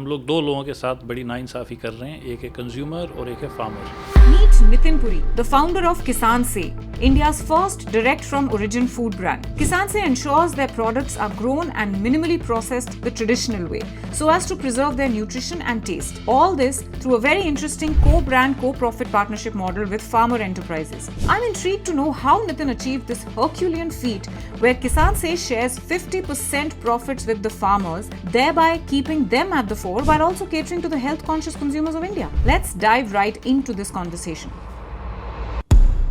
हम लोग दो लोगों के साथ बड़ी नाइंसाफ़ी कर रहे हैं, एक है कंज्यूमर और एक है farmer. Meet Nitin Puri, the founder of Kisan Se, India's first direct from origin food brand. Kisan Se ensures their products are grown and minimally processed the traditional way, so as to preserve their nutrition and taste. All this through a very interesting co-brand, co-profit partnership model with farmer enterprises. I'm intrigued to know how Nitin achieved this Herculean feat, where Kisan Se shares 50% profits with the farmers, thereby keeping them at the fore while also catering to the health-conscious consumers of India. Let's dive right into this conversation.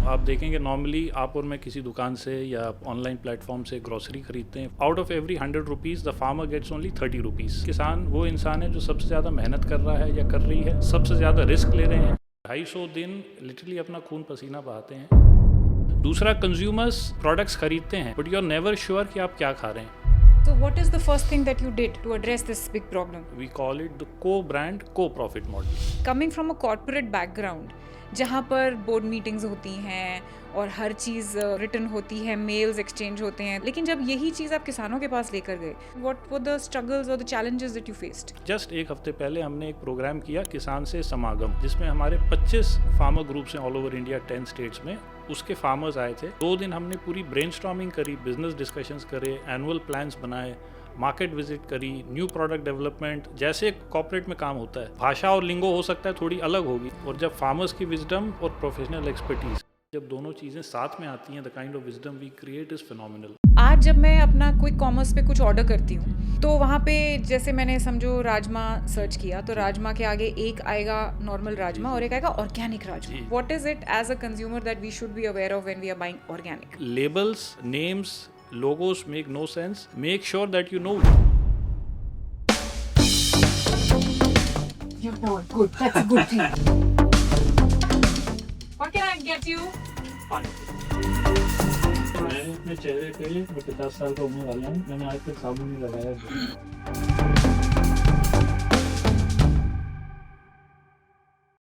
आप देखेंगे normally आप और मैं किसी दुकान से या online platform से ग्रोसरी खरीदते हैं, out of every 100 rupees the farmer gets only 30 rupees. किसान वो इंसान है जो सबसे ज़्यादा मेहनत कर रहा है या कर रही है, सबसे ज़्यादा रिस्क ले रहे हैं, 250 दिन लिटरली अपना खून पसीना बहाते हैं। दूसरा, कंज्यूमर्स प्रोडक्ट्स खरीदते हैं but you are never sure कि आप क्या खा रहे हैं। So, what is the first thing that you did to address this big problem? We call it the co-brand co-profit model. Coming from a corporate background, जहाँ पर board meetings होती हैं और हर चीज़ रिटन होती है, मेल्स एक्सचेंज होते हैं, लेकिन जब यही चीज़ आप किसानों के पास लेकर गए, व्हाट वर द स्ट्रगल्स और the challenges that you faced? Just एक हफ्ते पहले हमने एक प्रोग्राम किया किसान से समागम, जिसमें हमारे 25 फार्मर ग्रुप्स हैं ऑल ओवर इंडिया 10 स्टेट्स में। उसके फार्मर्स आए थे। 2 दिन हमने पूरी ब्रेनस्टॉर्मिंग करी, बिजनेस डिस्कशंस करे, एनुअल प्लान्स बनाए, मार्केट विजिट करी, न्यू प्रोडक्ट डेवलपमेंट, जैसे कॉर्पोरेट में काम होता है। भाषा और लिंगो हो सकता है थोड़ी अलग होगी, और जब फार्मर्स की विजडम और प्रोफेशनल एक्सपर्टीज, जब दोनों चीज़ें साथ में आती हैं, the kind of wisdom we create is phenomenal. आज जब मैं अपना क्विक कॉमर्स पे कुछ ऑर्डर करती हूँ तो वहाँ पे जैसे मैंने समझो राजमा सर्च किया, तो राजमा के आगे एक आएगा नॉर्मल राजमा और एक आएगा ऑर्गेनिक राजमा। What is it as a consumer that we should be aware of when we are buying organic? Labels, names, logos make no sense. Make sure that you know. You're not good. That's a good thing. What can I get you? मैंने अपने चेहरे पे, मैं 50 साल का होने वाला हूँ, मैंने आज तक साबुन नहीं लगाया।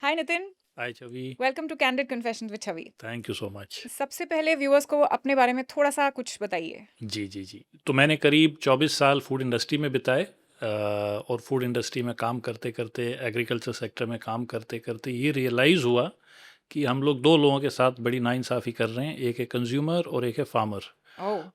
Hi Nitin. Hi Chhavi. Welcome to candid confessions with Chhavi. Thank you so much. सबसे पहले व्यूअर्स को अपने बारे में थोड़ा सा कुछ बताइए। जी। तो मैंने करीब 24 साल फूड इंडस्ट्री में बिताए, और फूड इंडस्ट्री में काम करते करते, एग्रीकल्चर सेक्टर में काम करते करते ये रियलाइज़ हुआ कि हम लोग दो लोगों के साथ बड़ी नाइंसाफ़ी कर रहे हैं, एक है कंज्यूमर और एक है फार्मर।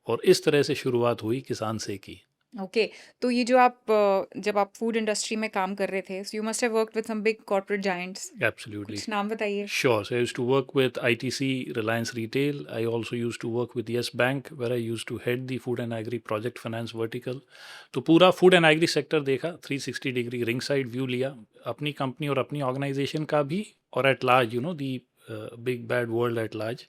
और इस तरह से शुरुआत हुई किसान से की। ओके, तो ये जो आप जब आप फूड इंडस्ट्री में काम कर रहे थे, so you must have worked with some big corporate giants. Absolutely. कुछ नाम बताइए। Sure. So I used to work with ITC, Reliance Retail. I also used to work with Yes Bank, where I used to head the food and agri project finance vertical. तो पूरा food and agri sector देखा, 360 degree ring side view लिया, अपनी company और अपनी organisation का भी, और at large, you know, the big bad world at large.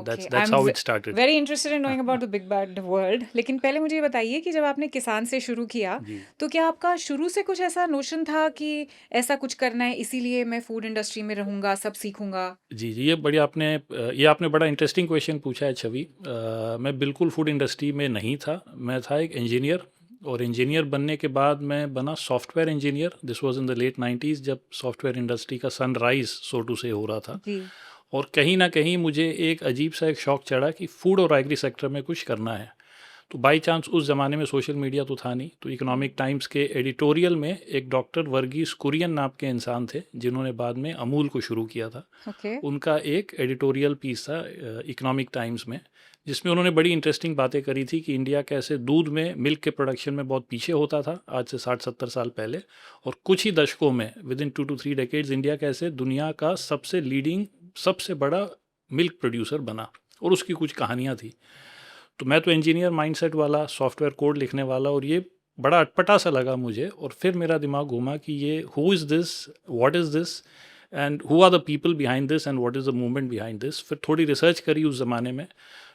That's how it started. Very interested in knowing about the big bad world. लेकिन पहले मुझे ये बताइए कि जब आपने किसान से शुरू किया, तो क्या आपका शुरू से कुछ ऐसा नोशन था कि ऐसा कुछ करना है, इसीलिए मैं फूड इंडस्ट्री में रहूंगा, सब सीखूंगा? जी, ये आपने बड़ा इंटरेस्टिंग क्वेश्चन पूछा है छवि। मैं बिल्कुल फूड इंडस्ट्री में नहीं था, मैं था एक इंजीनियर, और इंजीनियर बनने के बाद मैं बना software engineer. This was in the late 90s, जब सॉफ्टवेयर इंडस्ट्री का सनराइज सो टू से हो रहा था। और कहीं ना कहीं मुझे एक अजीब सा एक शौक चढ़ा कि फूड और एग्री सेक्टर में कुछ करना है। तो बाई चांस उस ज़माने में सोशल मीडिया तो था नहीं, तो इकोनॉमिक टाइम्स के एडिटोरियल में एक डॉक्टर वर्गीस कुरियन नाम के इंसान थे, जिन्होंने बाद में अमूल को शुरू किया था। उनका एक एडिटोरियल पीस था इकोनॉमिक टाइम्स में, जिसमें उन्होंने बड़ी इंटरेस्टिंग बातें करी थी कि इंडिया कैसे दूध में, मिल्क के प्रोडक्शन में बहुत पीछे होता था आज से 60-70 साल पहले, और कुछ ही दशकों में, with in 2 to 3 decades, India कैसे दुनिया का सबसे लीडिंग, सबसे बड़ा मिल्क प्रोड्यूसर बना, और उसकी कुछ कहानियाँ थी। तो मैं तो इंजीनियर माइंडसेट वाला, सॉफ्टवेयर कोड लिखने वाला, और ये बड़ा अटपटा सा लगा मुझे। और फिर मेरा दिमाग घूमा कि ये who is this, what is this, and who are the people behind this, and what is the movement behind this. फिर थोड़ी रिसर्च करी उस ज़माने में,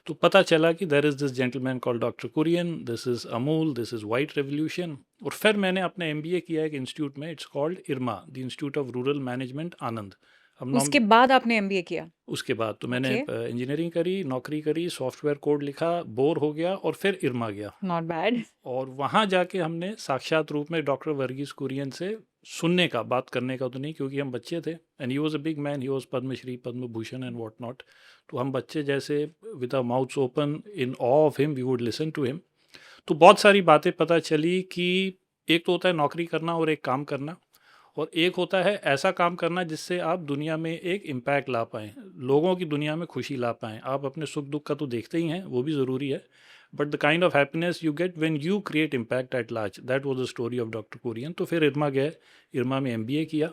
तो पता चला कि there is this gentleman called doctor Kurien, this is Amul, this is white revolution. और फिर मैंने अपने MBA किया एक इंस्टीट्यूट में, it's called IRMA, the institute of rural management, Anand. उसके बाद आपने MBA किया? उसके बाद तो मैंने इंजीनियरिंग करी, नौकरी करी, सॉफ्टवेयर कोड लिखा, बोर हो गया, और फिर IRMA गया। Not bad. और वहाँ जाके हमने साक्षात रूप में डॉक्टर वर्गीस कुरियन से सुनने का, बात करने का तो नहीं, क्योंकि हम बच्चे थे, and he was a big man, he was Padmashri, Padma Bhushan and what not. तो हम बच्चे जैसे with our mouths open in awe of him we would listen to him. तो बहुत सारी बातें पता चली कि एक तो होता है नौकरी करना और एक काम करना, और एक होता है ऐसा काम करना जिससे आप दुनिया में एक इम्पैक्ट ला पाएँ, लोगों की दुनिया में खुशी ला पाएँ। आप अपने सुख दुख का तो देखते ही हैं, वो भी ज़रूरी है, but the kind of happiness you get when you create impact at large, that was the story of doctor Kurien. तो फिर इरमा गए, इरमा में एमबीए किया,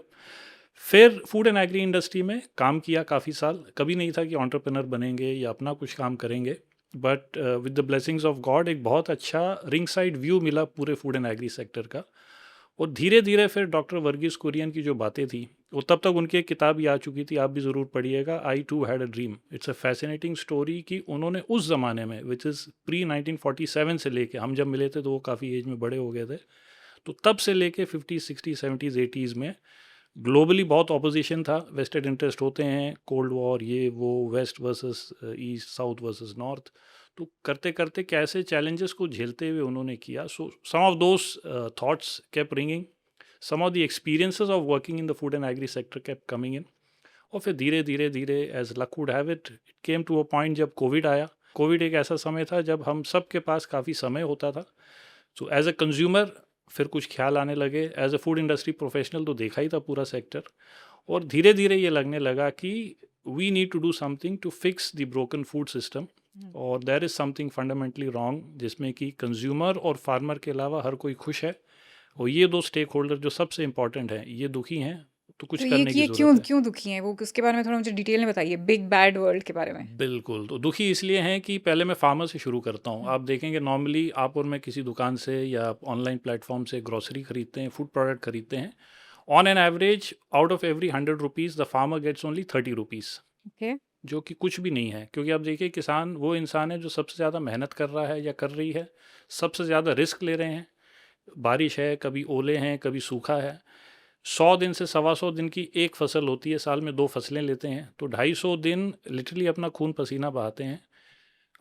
फिर फूड एंड एग्री इंडस्ट्री में काम किया काफ़ी साल। कभी नहीं था कि एंटरप्रेन्योर बनेंगे या अपना कुछ काम करेंगे, but with the blessings of God एक बहुत अच्छा रिंग साइड व्यू मिला पूरे फूड एंड एग्री सेक्टर का। और धीरे धीरे फिर डॉक्टर वर्गीस कुरियन की जो बातें थी, वो तब तक उनकी एक किताब ही आ चुकी थी, आप भी ज़रूर पढ़िएगा, I too had a dream. It's a fascinating story कि उन्होंने उस ज़माने में, विच इज़ प्री 1947 से लेके, हम जब मिले थे तो वो काफ़ी एज में बड़े हो गए थे, तो तब से लेके 50, 60, 70s, 80s में ग्लोबली बहुत ऑपोजिशन था, वेस्टेड इंटरेस्ट होते हैं, कोल्ड वॉर, ये वो, west versus east, south versus north, तो करते करते कैसे चैलेंजेस को झेलते हुए उन्होंने किया। So some of those thoughts kept ringing, some of the experiences of working in the food and agri sector kept coming in. और फिर धीरे धीरे धीरे as luck would have it, it came to a point जब covid आया। Covid एक ऐसा समय था जब हम सब के पास काफ़ी समय होता था, सो एज अ कंज्यूमर फिर कुछ ख्याल आने लगे, as a food industry professional तो देखा ही था पूरा सेक्टर, और धीरे धीरे ये लगने लगा कि we need to do something to fix the broken food system, और there is something fundamentally wrong जिसमें कि कंज्यूमर और फार्मर के अलावा हर कोई खुश है, और ये दो स्टेक होल्डर जो सबसे इंपॉर्टेंट हैं ये दुखी हैं, तो कुछ तो करने की ये ज़रूरत है। क्यों दुखी हैं वो? उसके बारे में थोड़ा मुझे डिटेल में बताइए, बिग बैड वर्ल्ड के बारे में। बिल्कुल, तो दुखी इसलिए हैं कि पहले मैं फार्मर से शुरू करता हूँ। आप देखेंगे नॉर्मली आप और मैं किसी दुकान से या ऑनलाइन प्लेटफॉर्म से ग्रोसरी खरीदते हैं, फूड प्रोडक्ट खरीदते हैं, on an average out of every 100 rupees the farmer gets only 30 rupees, okay. जो कि कुछ भी नहीं है, क्योंकि आप देखिए किसान वो इंसान है जो सबसे ज़्यादा मेहनत कर रहा है या कर रही है, सबसे ज़्यादा रिस्क ले रहे हैं, बारिश है, कभी ओले हैं, कभी सूखा है, 100 दिन से 125 दिन की एक फसल होती है, साल में 2 फसलें लेते हैं, तो 250 दिन लिटरली अपना खून पसीना बहाते हैं।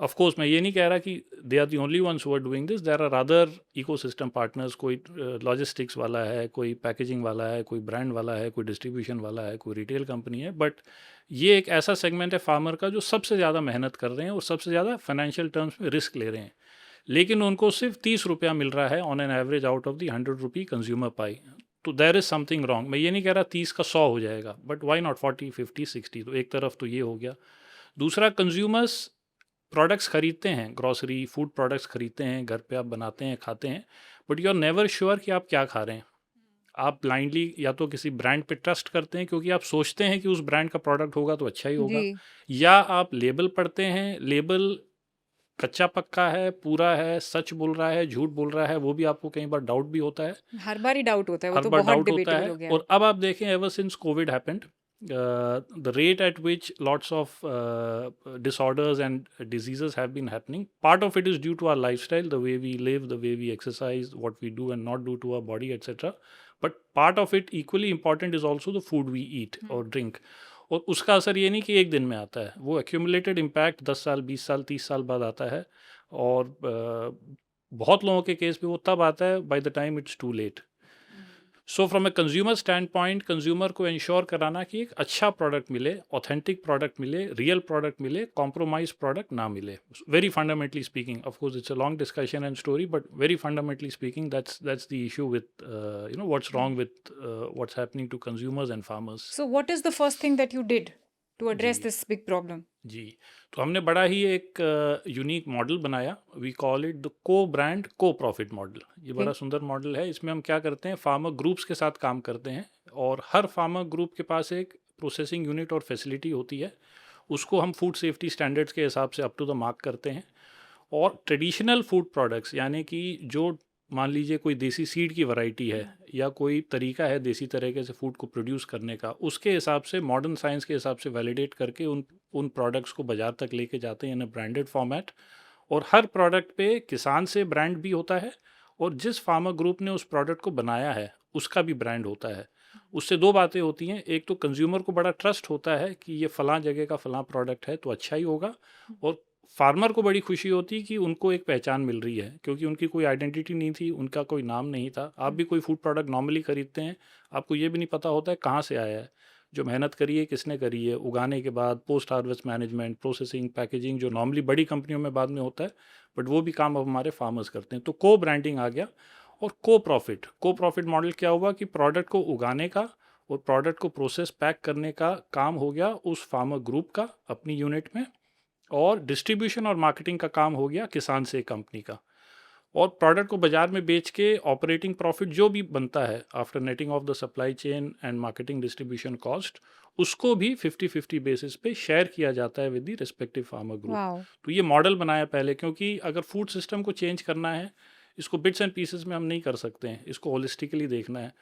ऑफ कोर्स मैं ये नहीं कह रहा कि they are the only ones who are doing this, there are other ecosystem partners, कोई लॉजिस्टिक्स वाला है, कोई पैकेजिंग वाला है, कोई ब्रांड वाला है, कोई डिस्ट्रीब्यूशन वाला है, कोई रिटेल कंपनी है, बट ये एक ऐसा सेगमेंट है फार्मर का जो सबसे ज़्यादा मेहनत कर रहे हैं और सबसे ज़्यादा फाइनेंशियल टर्म्स में रिस्क ले रहे हैं, लेकिन उनको सिर्फ 30 रुपया मिल रहा है on an average out of the 100 rupee consumer pie. तो देर इज़ समथिंग रॉन्ग। मैं ये नहीं कह रहा 30 का 100 हो जाएगा, बट वाई नॉट 40, 50, 60। तो एक तरफ तो ये हो गया। दूसरा, कंज्यूमर्स प्रोडक्ट्स खरीदते हैं, ग्रॉसरी फूड प्रोडक्ट्स खरीदते हैं, घर पे आप बनाते हैं, खाते हैं, but you are never sure कि आप क्या खा रहे हैं। आप ब्लाइंडली या तो किसी ब्रांड पे ट्रस्ट करते हैं क्योंकि आप सोचते हैं कि उस ब्रांड का प्रोडक्ट होगा तो अच्छा ही होगा, जी। या आप लेबल पढ़ते हैं, लेबल कच्चा पक्का है, पूरा है, सच बोल रहा है, झूठ बोल रहा है, वो भी आपको कई बार डाउट भी होता है, हर बार ही डाउट होता है, वो हर तो बार बहुत डाउट होता डिबेटेबल है। हो गया है। और अब आप देखें ever since Covid happened, the rate at which lots of disorders and diseases have been happening, part of it is due to our lifestyle, the way we live, the way we exercise, what we do and not do to our body, etc. But part of it equally important is also the food we eat or drink. और उसका असर ये नहीं कि एक दिन में आता है, वो एक्यूमुलेटेड इम्पैक्ट 10 साल, 20 साल, 30 साल बाद आता है, और बहुत लोगों के केस में वो तब आता है by the time it's too late. So from a consumer standpoint, consumer को इंश्योर कराना कि एक अच्छा प्रोडक्ट मिले, ऑथेंटिक प्रोडक्ट मिले, रियल प्रोडक्ट मिले, कॉम्प्रोमाइज प्रोडक्ट ना मिले। Very fundamentally speaking, of course it's a long discussion and story, but very fundamentally speaking that's the issue with what's wrong with what's happening to consumers and farmers. So what is the first thing that you did to address जी this big problem? जी, तो हमने बड़ा ही एक unique model बनाया, we call it the co brand co profit model. ये बड़ा Okay. सुंदर मॉडल है। इसमें हम क्या करते हैं, फार्मर ग्रुप्स के साथ काम करते हैं, और हर फार्मर ग्रुप के पास एक प्रोसेसिंग यूनिट और फैसिलिटी होती है, उसको हम फूड सेफ्टी स्टैंडर्ड्स के हिसाब से अप टू द मार्क करते हैं। और ट्रेडिशनल फूड प्रोडक्ट्स, यानी कि जो मान लीजिए कोई देसी सीड की वैरायटी है या कोई तरीका है देसी तरीके से फूड को प्रोड्यूस करने का, उसके हिसाब से मॉडर्न साइंस के हिसाब से वैलिडेट करके उन प्रोडक्ट्स को बाज़ार तक लेके जाते हैं इन अ ब्रांडेड फॉर्मेट। और हर प्रोडक्ट पे किसान से ब्रांड भी होता है, और जिस फार्मर ग्रुप ने उस प्रोडक्ट को बनाया है उसका भी ब्रांड होता है। उससे दो बातें होती हैं, एक तो कंज्यूमर को बड़ा ट्रस्ट होता है कि ये फ़लाँ जगह का फ़लाँ प्रोडक्ट है तो अच्छा ही होगा, और फार्मर को बड़ी खुशी होती कि उनको एक पहचान मिल रही है, क्योंकि उनकी कोई आइडेंटिटी नहीं थी, उनका कोई नाम नहीं था। आप भी कोई फूड प्रोडक्ट नॉर्मली खरीदते हैं, आपको ये भी नहीं पता होता है कहाँ से आया है, जो मेहनत करी है किसने करी है, उगाने के बाद post harvest management, processing, packaging, जो नॉर्मली बड़ी कंपनियों में बाद में होता है, बट वो भी काम अब हमारे फार्मर्स करते हैं। तो को ब्रांडिंग आ गया, और को प्रॉफिट मॉडल क्या हुआ कि प्रोडक्ट को उगाने का और प्रोडक्ट को प्रोसेस पैक करने का काम हो गया उस फार्मर ग्रुप का अपनी यूनिट में, और डिस्ट्रीब्यूशन और मार्केटिंग का काम हो गया किसान से कंपनी का। और प्रोडक्ट को बाजार में बेच के ऑपरेटिंग प्रॉफिट जो भी बनता है after netting of the supply chain and marketing distribution cost, उसको भी 50-50 बेसिस पे शेयर किया जाता है with the respective farmer group. Wow तो ये मॉडल बनाया पहले, क्योंकि अगर फूड सिस्टम को चेंज करना है, इसको बिट्स एंड पीसेस में हम नहीं कर सकते हैं, इसको होलिस्टिकली देखना है।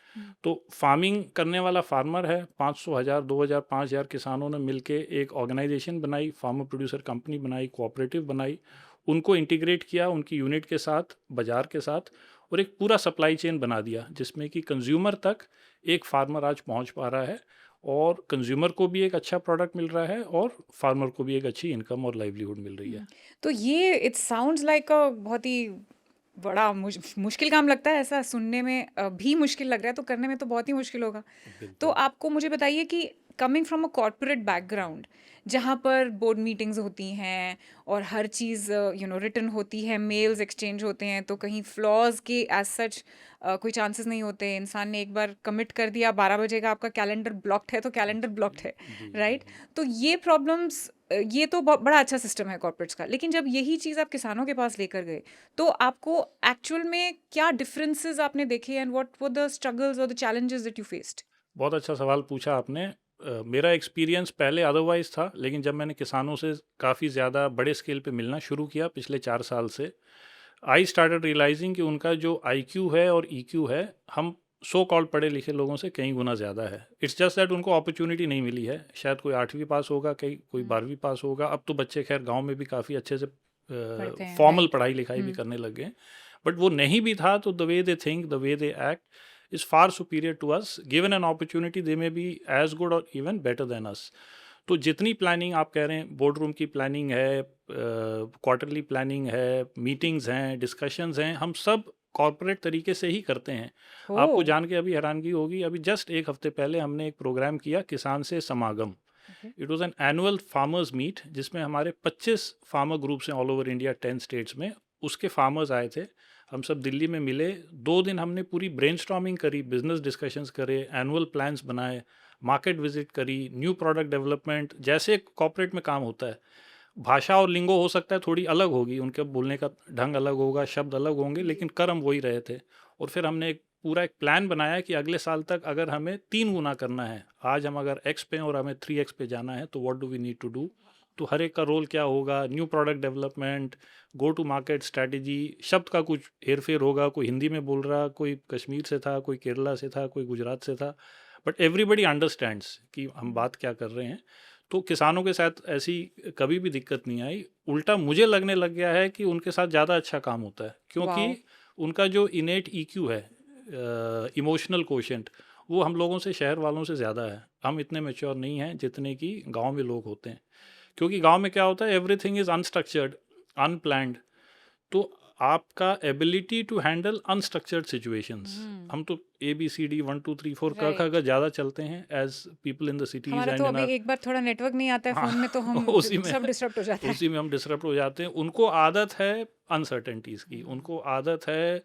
तो फार्मिंग करने वाला फार्मर है, 500, 1000, 2000, 5000 किसानों ने मिलके एक ऑर्गेनाइजेशन बनाई, फार्मर प्रोड्यूसर कंपनी बनाई, कोऑपरेटिव बनाई, उनको इंटीग्रेट किया उनकी यूनिट के साथ, बाजार के साथ, और एक पूरा सप्लाई चेन बना दिया जिसमें कि कंज्यूमर तक एक फार्मर आज पहुंच पा रहा है, और कंज्यूमर को भी एक अच्छा प्रोडक्ट मिल रहा है और फार्मर को भी एक अच्छी इनकम और लाइवलीहुड मिल रही है। तो ये इट साउंड्स लाइक अ बहुत ही बड़ा मुश्किल काम लगता है, ऐसा सुनने में भी मुश्किल लग रहा है, तो करने में तो बहुत ही मुश्किल होगा। तो बिल्कुल। आपको मुझे बताइए कि coming from a corporate background, जहाँ पर बोर्ड मीटिंग्स होती हैं और हर चीज़ रिटन होती है, मेल्स एक्सचेंज होते हैं, तो कहीं फ्लॉज के एज सच कोई चांसेस नहीं होते। इंसान ने एक बार कमिट कर दिया 12 बजे का, आपका कैलेंडर ब्लॉक्ड है तो कैलेंडर ब्लॉक्ड है, राइट? तो ये प्रॉब्लम्स, ये तो बड़ा अच्छा सिस्टम है कॉर्पोरेट्स का, लेकिन जब यही चीज़ आप किसानों के पास लेकर गए, तो आपको एक्चुअल में क्या डिफरेंसेस आपने देखे, and what were the struggles और the challenges that you faced? बहुत अच्छा सवाल पूछा आपने। मेरा एक्सपीरियंस पहले अदरवाइज था, लेकिन जब मैंने किसानों से काफ़ी ज़्यादा बड़े स्केल पे मिलना शुरू किया पिछले 4 साल से, आई स्टार्टेड रियलाइजिंग कि उनका जो आईक्यू है और ईक्यू है, हम सो कॉल्ड पढ़े लिखे लोगों से कई गुना ज़्यादा है। इट्स जस्ट दैट उनको अपॉर्चुनिटी नहीं मिली है। शायद कोई 8वीं पास होगा, कोई 12वीं पास होगा। अब तो बच्चे खैर गांव में भी काफ़ी अच्छे से पढ़ते हैं, फॉर्मल राइट? पढ़ाई लिखाई भी करने लग गए, बट वो नहीं भी था तो the way they think, the way they act is far superior to us. Given an opportunity, they may be as good or even better than us. तो जितनी प्लानिंग आप कह रहे हैं, बोर्ड रूम की प्लानिंग है, क्वार्टरली प्लानिंग है, meetings हैं, डिस्कशंस हैं, हम सब कॉर्पोरेट तरीके से ही करते हैं। आपको जान के अभी हैरानगी होगी, अभी जस्ट 1 हफ्ते पहले हमने एक प्रोग्राम किया, किसान से समागम। It was an annual farmers meet जिसमें हमारे 25 फार्मर ग्रुप्स हैं ऑल ओवर इंडिया, 10 स्टेट्स में, उसके फार्मर्स आए थे। हम सब दिल्ली में मिले, 2 दिन हमने पूरी ब्रेनस्टॉर्मिंग करी, बिजनेस डिस्कशंस करे, एनुअल प्लान्स बनाए, मार्केट विजिट करी, न्यू प्रोडक्ट डेवलपमेंट, जैसे कॉर्पोरेट में काम होता है। भाषा और लिंगो हो सकता है थोड़ी अलग होगी, उनके बोलने का ढंग अलग होगा, शब्द अलग होंगे, लेकिन कर हम वही रहे थे। और फिर हमने एक पूरा एक प्लान बनाया कि अगले साल तक अगर हमें 3 गुना करना है, आज हम अगर एक्स पे हैं और हमें 3x पे जाना है, तो what do we need to do. तो हर एक का रोल क्या होगा, new product development, go to market strategy, शब्द का कुछ हेरफेर होगा, कोई हिंदी में बोल रहा, कोई कश्मीर से था, कोई केरला से था, कोई गुजरात से था, बट एवरीबडी अंडरस्टैंड्स कि हम बात क्या कर रहे हैं। तो किसानों के साथ ऐसी कभी भी दिक्कत नहीं आई, उल्टा मुझे लगने लग गया है कि उनके साथ ज़्यादा अच्छा काम होता है, क्योंकि उनका जो इनेट ईक्यू है, इमोशनल कोशेंट, वो हम लोगों से, शहर वालों से ज़्यादा है। हम इतने मैच्योर नहीं हैं जितने कि गांव में लोग होते हैं, क्योंकि गांव में क्या होता है, एवरीथिंग इज़ अनस्ट्रक्चर्ड, अनप्लैन्ड। तो आपका ability to handle unstructured situations, हम तो ABCD 1 2 3 4 क ख ज़्यादा चलते हैं as people in the cities हमारा एंड तो इन अभी एक बार थोड़ा नेटवर्क नहीं आता है फोन में, तो हम उसी में सब डिस्टर्ब हो जाते हैं। उसी में हम डिसरप्ट हो जाते हैं। उनको आदत है अनसर्टेनिटीज की, उनको आदत है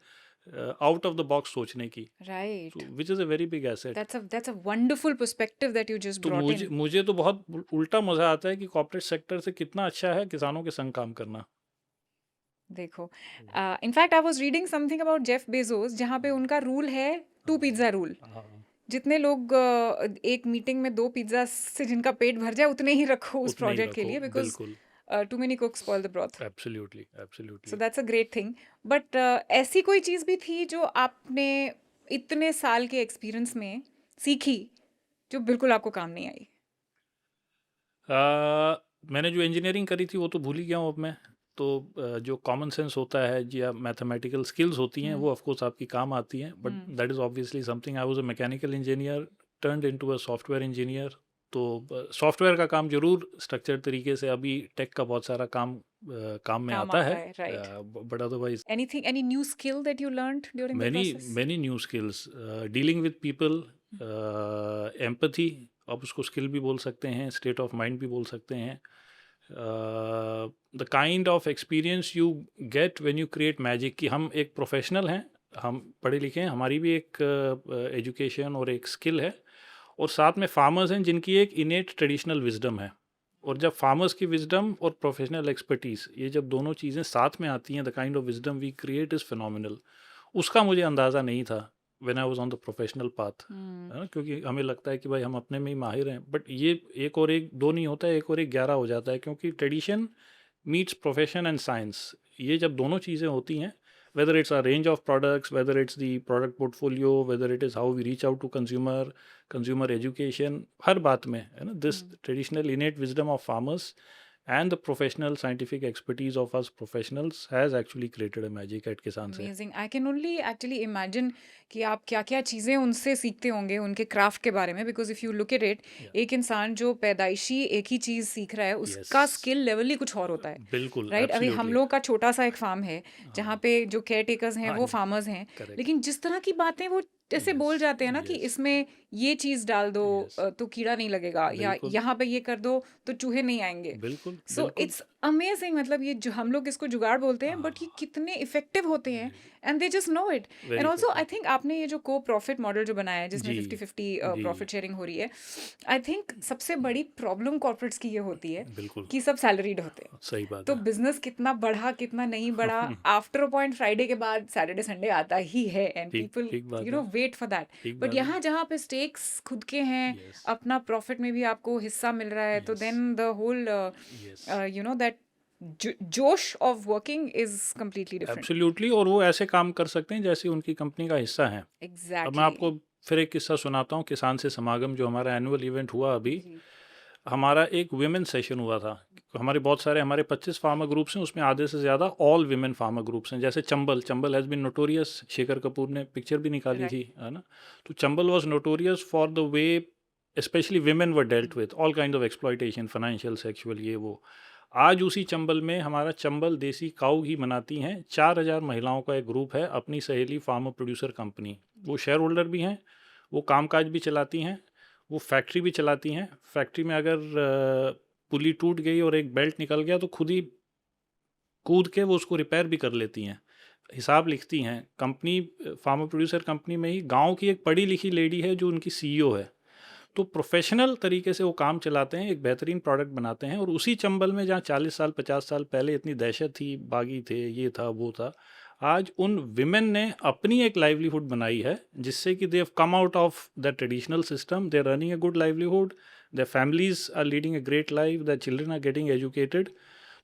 आउट ऑफ द बॉक्स सोचने की, right, which is a very big asset. That's a wonderful perspective that you just तो ब्रॉट इन। मुझे तो बहुत उल्टा मज़ा आता है कि कॉर्पोरेट सेक्टर से कितना अच्छा है किसानों के संग काम करना। देखो, in fact I was reading something about Jeff Bezos, जहाँ पे उनका रूल है 2 पिज्जा रूल। जितने लोग एक मीटिंग में 2 पिज्जा से जिनका पेट भर जाए, उतने ही रखो उस उतने ही प्रोजेक्ट के रखो, लिए, बिकॉज बिल्कुल, too many cooks spoil the broth. Absolutely so absolutely. That's a great thing. But ऐसी कोई चीज़ भी थी जो आपने इतने साल के एक्सपीरियंस में सीखी, जो बिल्कुल आपको काम नहीं आई? मैंने जो इंजीनियरिंग करी थी वो तो भूल ही गया हूँ अब मैं। तो जो कॉमन सेंस होता है या मैथमेटिकल स्किल्स होती हैं, वो ऑफ कोर्स आपकी काम आती हैं, but that is obviously something. I was a mechanical engineer turned into a software engineer. तो सॉफ्टवेयर का काम जरूर स्ट्रक्चर्ड तरीके से, अभी टेक का बहुत सारा काम काम में आता है, right. But otherwise anything, any new skill that you learned during the many process? many new skills, dealing with people, empathy, आप उसको स्किल भी बोल सकते हैं, स्टेट ऑफ माइंड भी बोल सकते हैं, the kind of experience you get when you create magic, कि हम एक प्रोफेशनल हैं, हम पढ़े लिखे हैं, हमारी भी एक एजुकेशन और एक स्किल है, और साथ में फार्मर्स हैं जिनकी एक इनेट ट्रेडिशनल विजडम है। और जब फार्मर्स की विजडम और प्रोफेशनल एक्सपर्टीज़, ये जब दोनों चीज़ें साथ में आती हैं, the kind of wisdom we create is phenomenal. उसका मुझे अंदाज़ा नहीं था when I was on the professional path, है ना, क्योंकि हमें लगता है कि भाई हम अपने में ही माहिर हैं, बट ये एक और एक दो नहीं होता है, एक और एक 11 हो जाता है, क्योंकि tradition meets profession and science. ये जब दोनों चीज़ें होती हैं, whether it's our range of products, whether it's the product portfolio, whether it is how we reach out to consumer education, हर बात में, है ना, this traditional innate wisdom of farmers and the professional scientific expertise of us professionals has actually created a magic at किसान से। Amazing. I can only actually imagine कि आप क्या क्या चीज़ें उनसे सीखते होंगे उनके क्राफ्ट के बारे में, because if you look at it, एक इंसान जो पैदाइशी एक ही चीज़ सीख रहा है उसका Yes, स्किल लेवल ही कुछ और होता है, बिल्कुल, राइट? अभी हम absolutely, लोग का छोटा सा एक फार्म है जहाँ हाँ, पे जो केयर टेकर्स हैं हाँ, वो फार्मर्स हैं, correct, लेकिन जिस तरह की बातें वो ऐसे बोल yes, जाते हैं ना कि yes, इसमें ये चीज़ डाल दो yes, तो कीड़ा नहीं लगेगा, या बिल्कुल, यहाँ पे ये कर दो तो चूहे नहीं आएंगे। बिल्कुल, सो बिल्कुल, इट्स अमेजिंग, मतलब ये जो हम लोग इसको जुगाड़ बोलते हैं, बट ये हाँ, कितने इफेक्टिव होते हैं and they just know it. very and also I effective, think आपने ये जो को प्रॉफिट मॉडल जो बनाया है जिसमें जी, 50-50 जी, प्रॉफिट शेयरिंग हो रही है, आई थिंक सबसे बड़ी प्रॉब्लम कॉर्पोरेट्स की ये होती है बिल्कुल, कि सब सैलरीड होते हैं। सही बात तो है, बिजनेस कितना बढ़ा कितना नहीं बढ़ा, आफ्टर अ पॉइंट फ्राइडे के बाद सैटरडे संडे आता ही है एंड ठीक पीपल ठीक बात यू नो है, वेट फॉर दैट। ठीक बट बात है, यहाँ जहाँ पे स्टेक्स खुद के हैं, yes, अपना प्रॉफिट में भी आपको हिस्सा मिल रहा है, तो yes, then the whole yes, you know that जोश of working is completely different. Absolutely, और वो ऐसे काम कर सकते हैं जैसे उनकी कंपनी का हिस्सा हैं। अब मैं एग्जैक्टली। आपको फिर एक किस्सा सुनाता हूँ, किसान से समागम जो हमारा एनुअल इवेंट हुआ अभी, जी। हमारा एक विमेन सेशन हुआ था। हमारे बहुत सारे, हमारे 25 फार्मर ग्रुप्स हैं, उसमें आधे से ज़्यादा ऑल विमेन फार्मर ग्रुप्स हैं। जैसे Chambal has been notorious, Shekhar Kapoor ने पिक्चर भी निकाली राइट। थी, है ना, तो Chambal was notorious for the way specially women were dealt with all kind of exploitation, financial, sexual, ये वो। आज उसी चंबल में हमारा चंबल देसी काऊ घी बनाती हैं 4000 महिलाओं का एक ग्रुप है, अपनी सहेली फार्मर प्रोड्यूसर कंपनी। वो शेयर होल्डर भी हैं, वो कामकाज भी चलाती हैं, वो फैक्ट्री भी चलाती हैं। फैक्ट्री में अगर पुली टूट गई और एक बेल्ट निकल गया तो खुद ही कूद के वो उसको रिपेयर भी कर लेती हैं, हिसाब लिखती हैं। कंपनी, फार्मर प्रोड्यूसर कंपनी में ही गांव की एक पढ़ी लिखी लेडी है जो उनकी सीईओ है। तो प्रोफेशनल तरीके से वो काम चलाते हैं, एक बेहतरीन प्रोडक्ट बनाते हैं। और उसी चंबल में जहाँ 40 साल 50 साल पहले इतनी दहशत थी, बागी थे, ये था वो था, आज उन विमेन ने अपनी एक लाइवलीहुड बनाई है, जिससे कि they have come out of the traditional system, they are running a good livelihood, their families are leading a great life, their children are getting educated।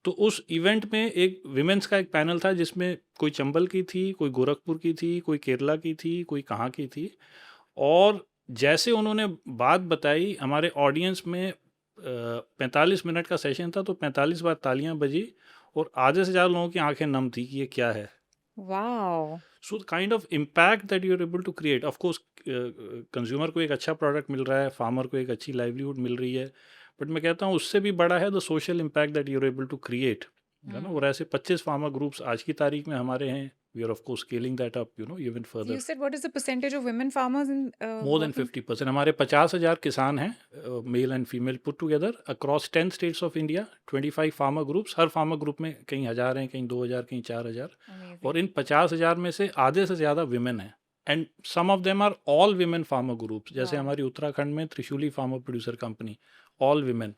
तो उस इवेंट में एक विमेंस का एक पैनल था जिसमें कोई चंबल की थी, कोई गोरखपुर की थी, कोई केरला की थी, कोई कहाँ की थी। और जैसे उन्होंने बात बताई, हमारे ऑडियंस में 45 मिनट का सेशन था, तो 45 बार तालियां बजी और आधे से ज़्यादा लोगों की आंखें नम थी कि ये क्या है। Wow. So the kind of impact that you are able to create, of course consumer को एक अच्छा प्रोडक्ट मिल रहा है, फार्मर को एक अच्छी लाइवलीहुड मिल रही है, बट मैं कहता हूँ उससे भी बड़ा है the social impact that you are able to create, है ना। और ऐसे 25 फार्मर ग्रुप्स आज की तारीख में हमारे हैं। We are of course scaling that up, you know, even You further. said what is the percentage of women farmers in more than working? 50%। हमारे 50,000 किसान हैं, male and female put together, across 10 states of India, 25 farmer groups. हर farmer group में कहीं 1000 हैं, कहीं 2000, कहीं 4000। Amazing. और इन 50,000 में से आधे से ज़्यादा विमेन हैं, and some of them are all women farmer groups. जैसे Wow. हमारी उत्तराखंड में Trishuli farmer producer company, all women.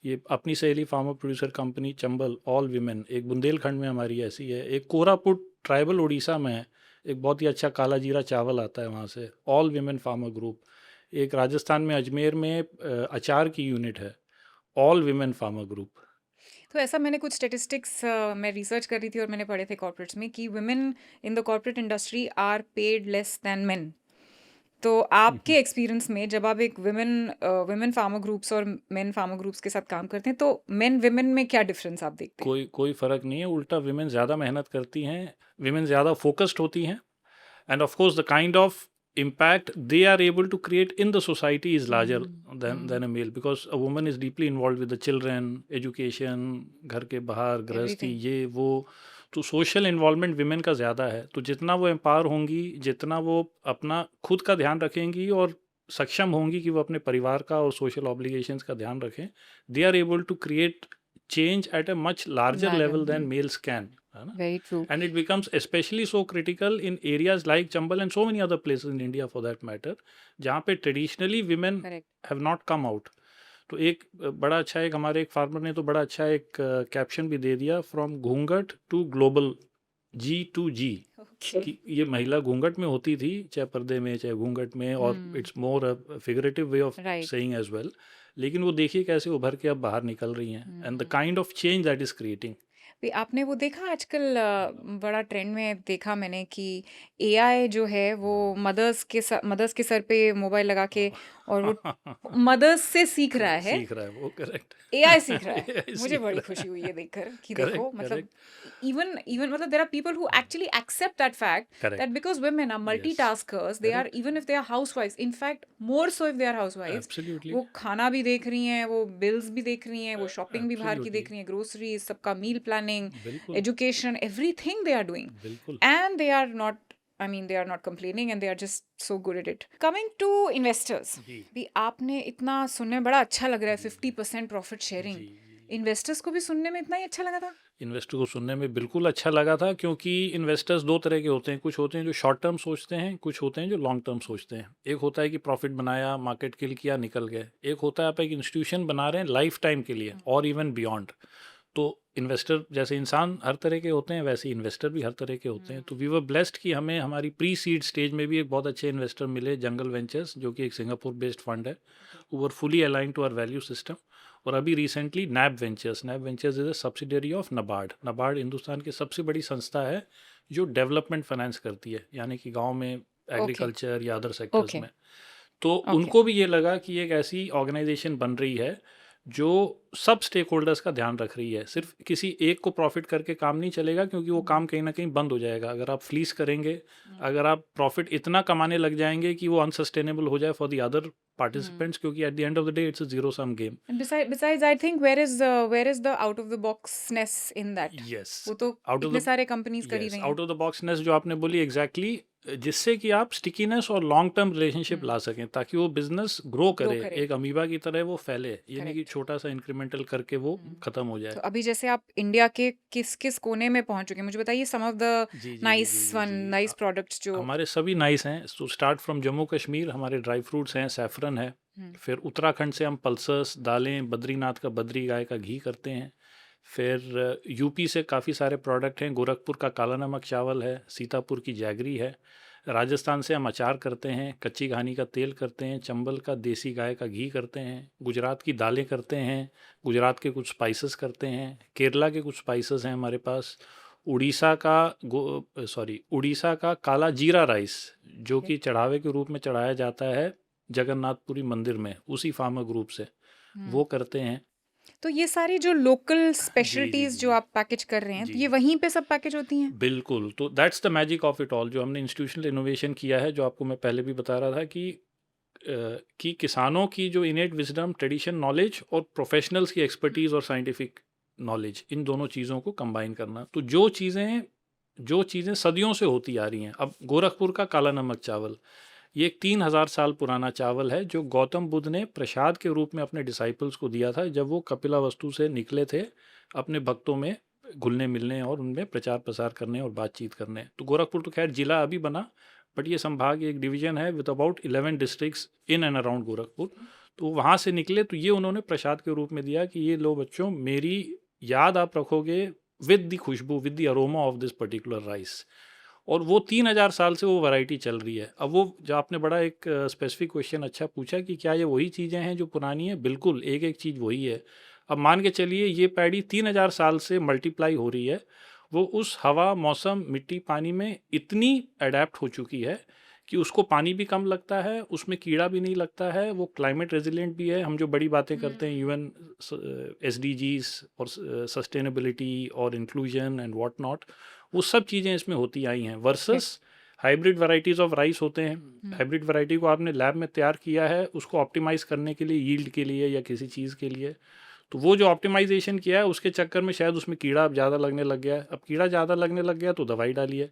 ये अपनी Saheli farmer producer company Chambal, all women. एक बुंदेलखंड में हमारी ऐसी है, एक कोरापुट ट्राइबल उड़ीसा में है, एक बहुत ही अच्छा काला जीरा चावल आता है वहाँ से, ऑल विमेन फार्मर ग्रुप। एक राजस्थान में अजमेर में अचार की यूनिट है, ऑल विमेन फार्मर ग्रुप। तो ऐसा मैंने कुछ स्टेटिस्टिक्स मैं रिसर्च कर रही थी और मैंने पढ़े थे कॉर्पोरेट्स में कि women in the corporate industry are paid less than men. तो आपके एक्सपीरियंस में जब आप एक वुमेन फार्मर ग्रुप्स और मेन फार्मर ग्रुप्स के साथ काम करते हैं, तो मेन विमेन में क्या डिफरेंस आप देखते हैं? कोई फ़र्क नहीं है, उल्टा विमेन ज़्यादा मेहनत करती हैं, विमेन ज़्यादा फोकस्ड होती हैं, end of course the kind of impact they are able to create in the society is larger than a male, because a woman is deeply involved with the children, education, घर के बाहर गृहस्थी, Everything. ये वो। तो social involvement women का ज़्यादा है। तो जितना वो एम्पावर होंगी, जितना वो अपना खुद का ध्यान रखेंगी और सक्षम होंगी कि वो अपने परिवार का और सोशल ऑब्लिगेशंस का ध्यान रखें, they are able to create change at a much larger Larger. Level than males can. है ना. Very true. And it becomes especially so critical in areas like Chambal and so many other places in India for that matter, जहाँ पे traditionally women Correct. have not come out. तो एक बड़ा अच्छा एक हमारे एक फार्मर ने तो बड़ा अच्छा एक कैप्शन भी दे दिया, फ्रॉम घूंघट टू ग्लोबल G2G, Okay. कि ये महिला घूंघट में होती थी, चाहे पर्दे में चाहे घूंघट में, और it's more a figurative way of Right. Saying as well. लेकिन वो देखिए कैसे उभर के अब बाहर निकल रही हैं, and the kind of change that is creating. आपने वो देखा आजकल बड़ा ट्रेंड में देखा मैंने कि एआई जो है वो मदर्स के सर पे मोबाइल लगा के और वो मदर्स से सीख रहा है. सीख रहा है वो, करेक्ट. एआई सीख रहा है. AI मुझे सीख बड़ी रहा है. खुशी हुई है देखकर कि Correct, देखो मतलब correct. इवन मतलब there are people who actually accept that fact Correct. that because women are multitaskers, they are, even if they are housewives, in fact more so if they are housewives, Absolutely. वो खाना भी देख रही हैं, वो bills भी देख रही हैं, वो शॉपिंग भी बाहर की absolutely. देख रही हैं, ग्रोसरीज, सबका मील प्लानिंग, बिल्कुल education, everything they are doing, बिल्कुल. and they are not, I mean they are not complaining and they are just so good at it. Coming to investors, जी. भी आपने इतना सुनने में बड़ा अच्छा लग रहा है 50% प्रॉफिट शेयरिंग. जी. इन्वेस्टर्स को भी सुनने में इतना ही अच्छा लगा था? इन्वेस्टर को सुनने में बिल्कुल अच्छा लगा था, क्योंकि इन्वेस्टर्स दो तरह के होते हैं. कुछ होते हैं जो शॉर्ट टर्म सोचते हैं, कुछ होते हैं जो लॉन्ग टर्म सोचते हैं. एक होता है कि प्रॉफिट बनाया, मार्केट किल किया, निकल गए. एक होता है आप एक इंस्टीट्यूशन बना रहे हैं लाइफ टाइम के लिए और इवन बियॉन्ड. तो इन्वेस्टर जैसे इंसान हर तरह के होते हैं, वैसे इन्वेस्टर भी हर तरह के होते हैं. तो वी वर ब्लेस्ड कि हमें हमारी प्री सीड स्टेज में भी एक बहुत अच्छे इन्वेस्टर मिले, जंगल वेंचर्स, जो कि एक सिंगापुर बेस्ड फंड है. वो were fully align to our value system. और अभी recently NAB ventures is a subsidiary of NABARD. NABARD Hindustan की सबसे बड़ी संस्था है जो डेवलपमेंट फाइनेंस करती है, यानी कि गांव में एग्रीकल्चर या अदर सेक्टर्स Okay. में. तो उनको भी ये लगा कि एक ऐसी ऑर्गेनाइजेशन बन रही है जो सब स्टेक होल्डर्स का ध्यान रख रही है. सिर्फ किसी एक को प्रॉफिट करके काम नहीं चलेगा, क्योंकि वो काम कहीं ना कहीं बंद हो जाएगा अगर आप फ्लीस करेंगे, अगर आप प्रॉफिट इतना कमाने लग जाएंगे कि वो अनसस्टेनेबल हो जाए फॉर द अदर पार्टिसिपेंट्स, क्योंकि at the end of the day it's a zero sum game. And besides, I think where is the out of the boxness in that? Yes, वो तो out of इतने the- सारे companies कर ही रही हैं. Out of the बॉक्सनेस जो आपने बोली, एग्जैक्टली जिससे कि आप स्टिकीनेस और लॉन्ग टर्म रिलेशनशिप ला सकें, ताकि वो बिजनेस ग्रो करे, करे. एक अमीबा की तरह वो फैले, ये नहीं कि छोटा सा इंक्रीमेंटल करके वो खत्म हो जाए. तो अभी जैसे आप इंडिया के किस किस कोने में पहुंच चुके हैं, मुझे बताइए सम ऑफ द जी, जी, नाइस जी, जी, वन, जी. नाइस प्रोडक्ट्स जो. हमारे सभी नाइस हैं. तो स्टार्ट फ्रॉम जम्मू कश्मीर हमारे ड्राई फ्रूट्स हैं, सैफरन है. फिर उत्तराखंड से हम पल्सर्स, दालें, बद्रीनाथ का बद्री गाय का घी करते हैं. फिर यूपी से काफ़ी सारे प्रोडक्ट हैं. गोरखपुर का काला नमक चावल है, सीतापुर की जैगरी है. राजस्थान से हम अचार करते हैं, कच्ची घानी का तेल करते हैं, चंबल का देसी गाय का घी करते हैं, गुजरात की दालें करते हैं, गुजरात के कुछ स्पाइसेस करते हैं, केरला के कुछ स्पाइसेस हैं हमारे पास, उड़ीसा का काला जीरा राइस, जो कि चढ़ावे के रूप में चढ़ाया जाता है जगन्नाथपुरी मंदिर में, उसी फार्मर ग्रुप से, वो करते हैं. तो ये सारी जो लोकल जी, स्पेशलिटीज जी. जो आप पैकेज कर रहे हैं, तो जी. ये वहीं पे सब पैकेज होती हैं? बिल्कुल. तो that's the magic of it all, जो हमने इंस्टीट्यूशनल इनोवेशन किया है, जो आपको मैं पहले भी बता रहा था कि किसानों की जो इनेट विजडम, ट्रेडिशन, नॉलेज और प्रोफेशनल्स की एक्सपर्टीज़ और साइंटिफिक नॉलेज, इन दोनों चीज़ों को कंबाइन करना. तो जो चीज़ें सदियों से होती आ रही हैं. अब गोरखपुर का काला नमक चावल, ये एक 3000 साल पुराना चावल है, जो गौतम बुद्ध ने प्रसाद के रूप में अपने डिसाइपल्स को दिया था जब वो कपिलावस्तु से निकले थे अपने भक्तों में घुलने मिलने और उनमें प्रचार प्रसार करने और बातचीत करने. तो गोरखपुर तो खैर जिला अभी बना, बट ये संभाग एक डिवीज़न है with about 11 districts in and around Gorakhpur. तो वहाँ से निकले, तो ये उन्होंने प्रसाद के रूप में दिया कि ये लो बच्चों, मेरी याद आप रखोगे विद द खुशबू, with the aroma of this particular rice. और वो 3000 साल से वो वैरायटी चल रही है. अब वो जो आपने बड़ा एक स्पेसिफिक क्वेश्चन अच्छा पूछा कि क्या ये वही चीज़ें हैं जो पुरानी है, बिल्कुल एक एक चीज़ वही है. अब मान के चलिए ये पैडी 3000 साल से मल्टीप्लाई हो रही है, वो उस हवा, मौसम, मिट्टी, पानी में इतनी अडेप्ट हो चुकी है कि उसको पानी भी कम लगता है, उसमें कीड़ा भी नहीं लगता है, वो क्लाइमेट रेजिलिएंट भी है. हम जो बड़ी बातें करते हैं यूएन SDGs और सस्टेनेबिलिटी और इंक्लूजन एंड व्हाट नॉट, वो सब चीज़ें इसमें होती आई हैं. Versus hybrid varieties of rice होते हैं. हाइब्रिड वैरायटी को आपने लैब में तैयार किया है उसको ऑप्टिमाइज़ करने के लिए, यील्ड के लिए या किसी चीज़ के लिए. तो वो जो ऑप्टिमाइजेशन किया है उसके चक्कर में शायद उसमें कीड़ा ज़्यादा लगने लग गया है. अब कीड़ा ज़्यादा लगने लग गया तो दवाई डालिए.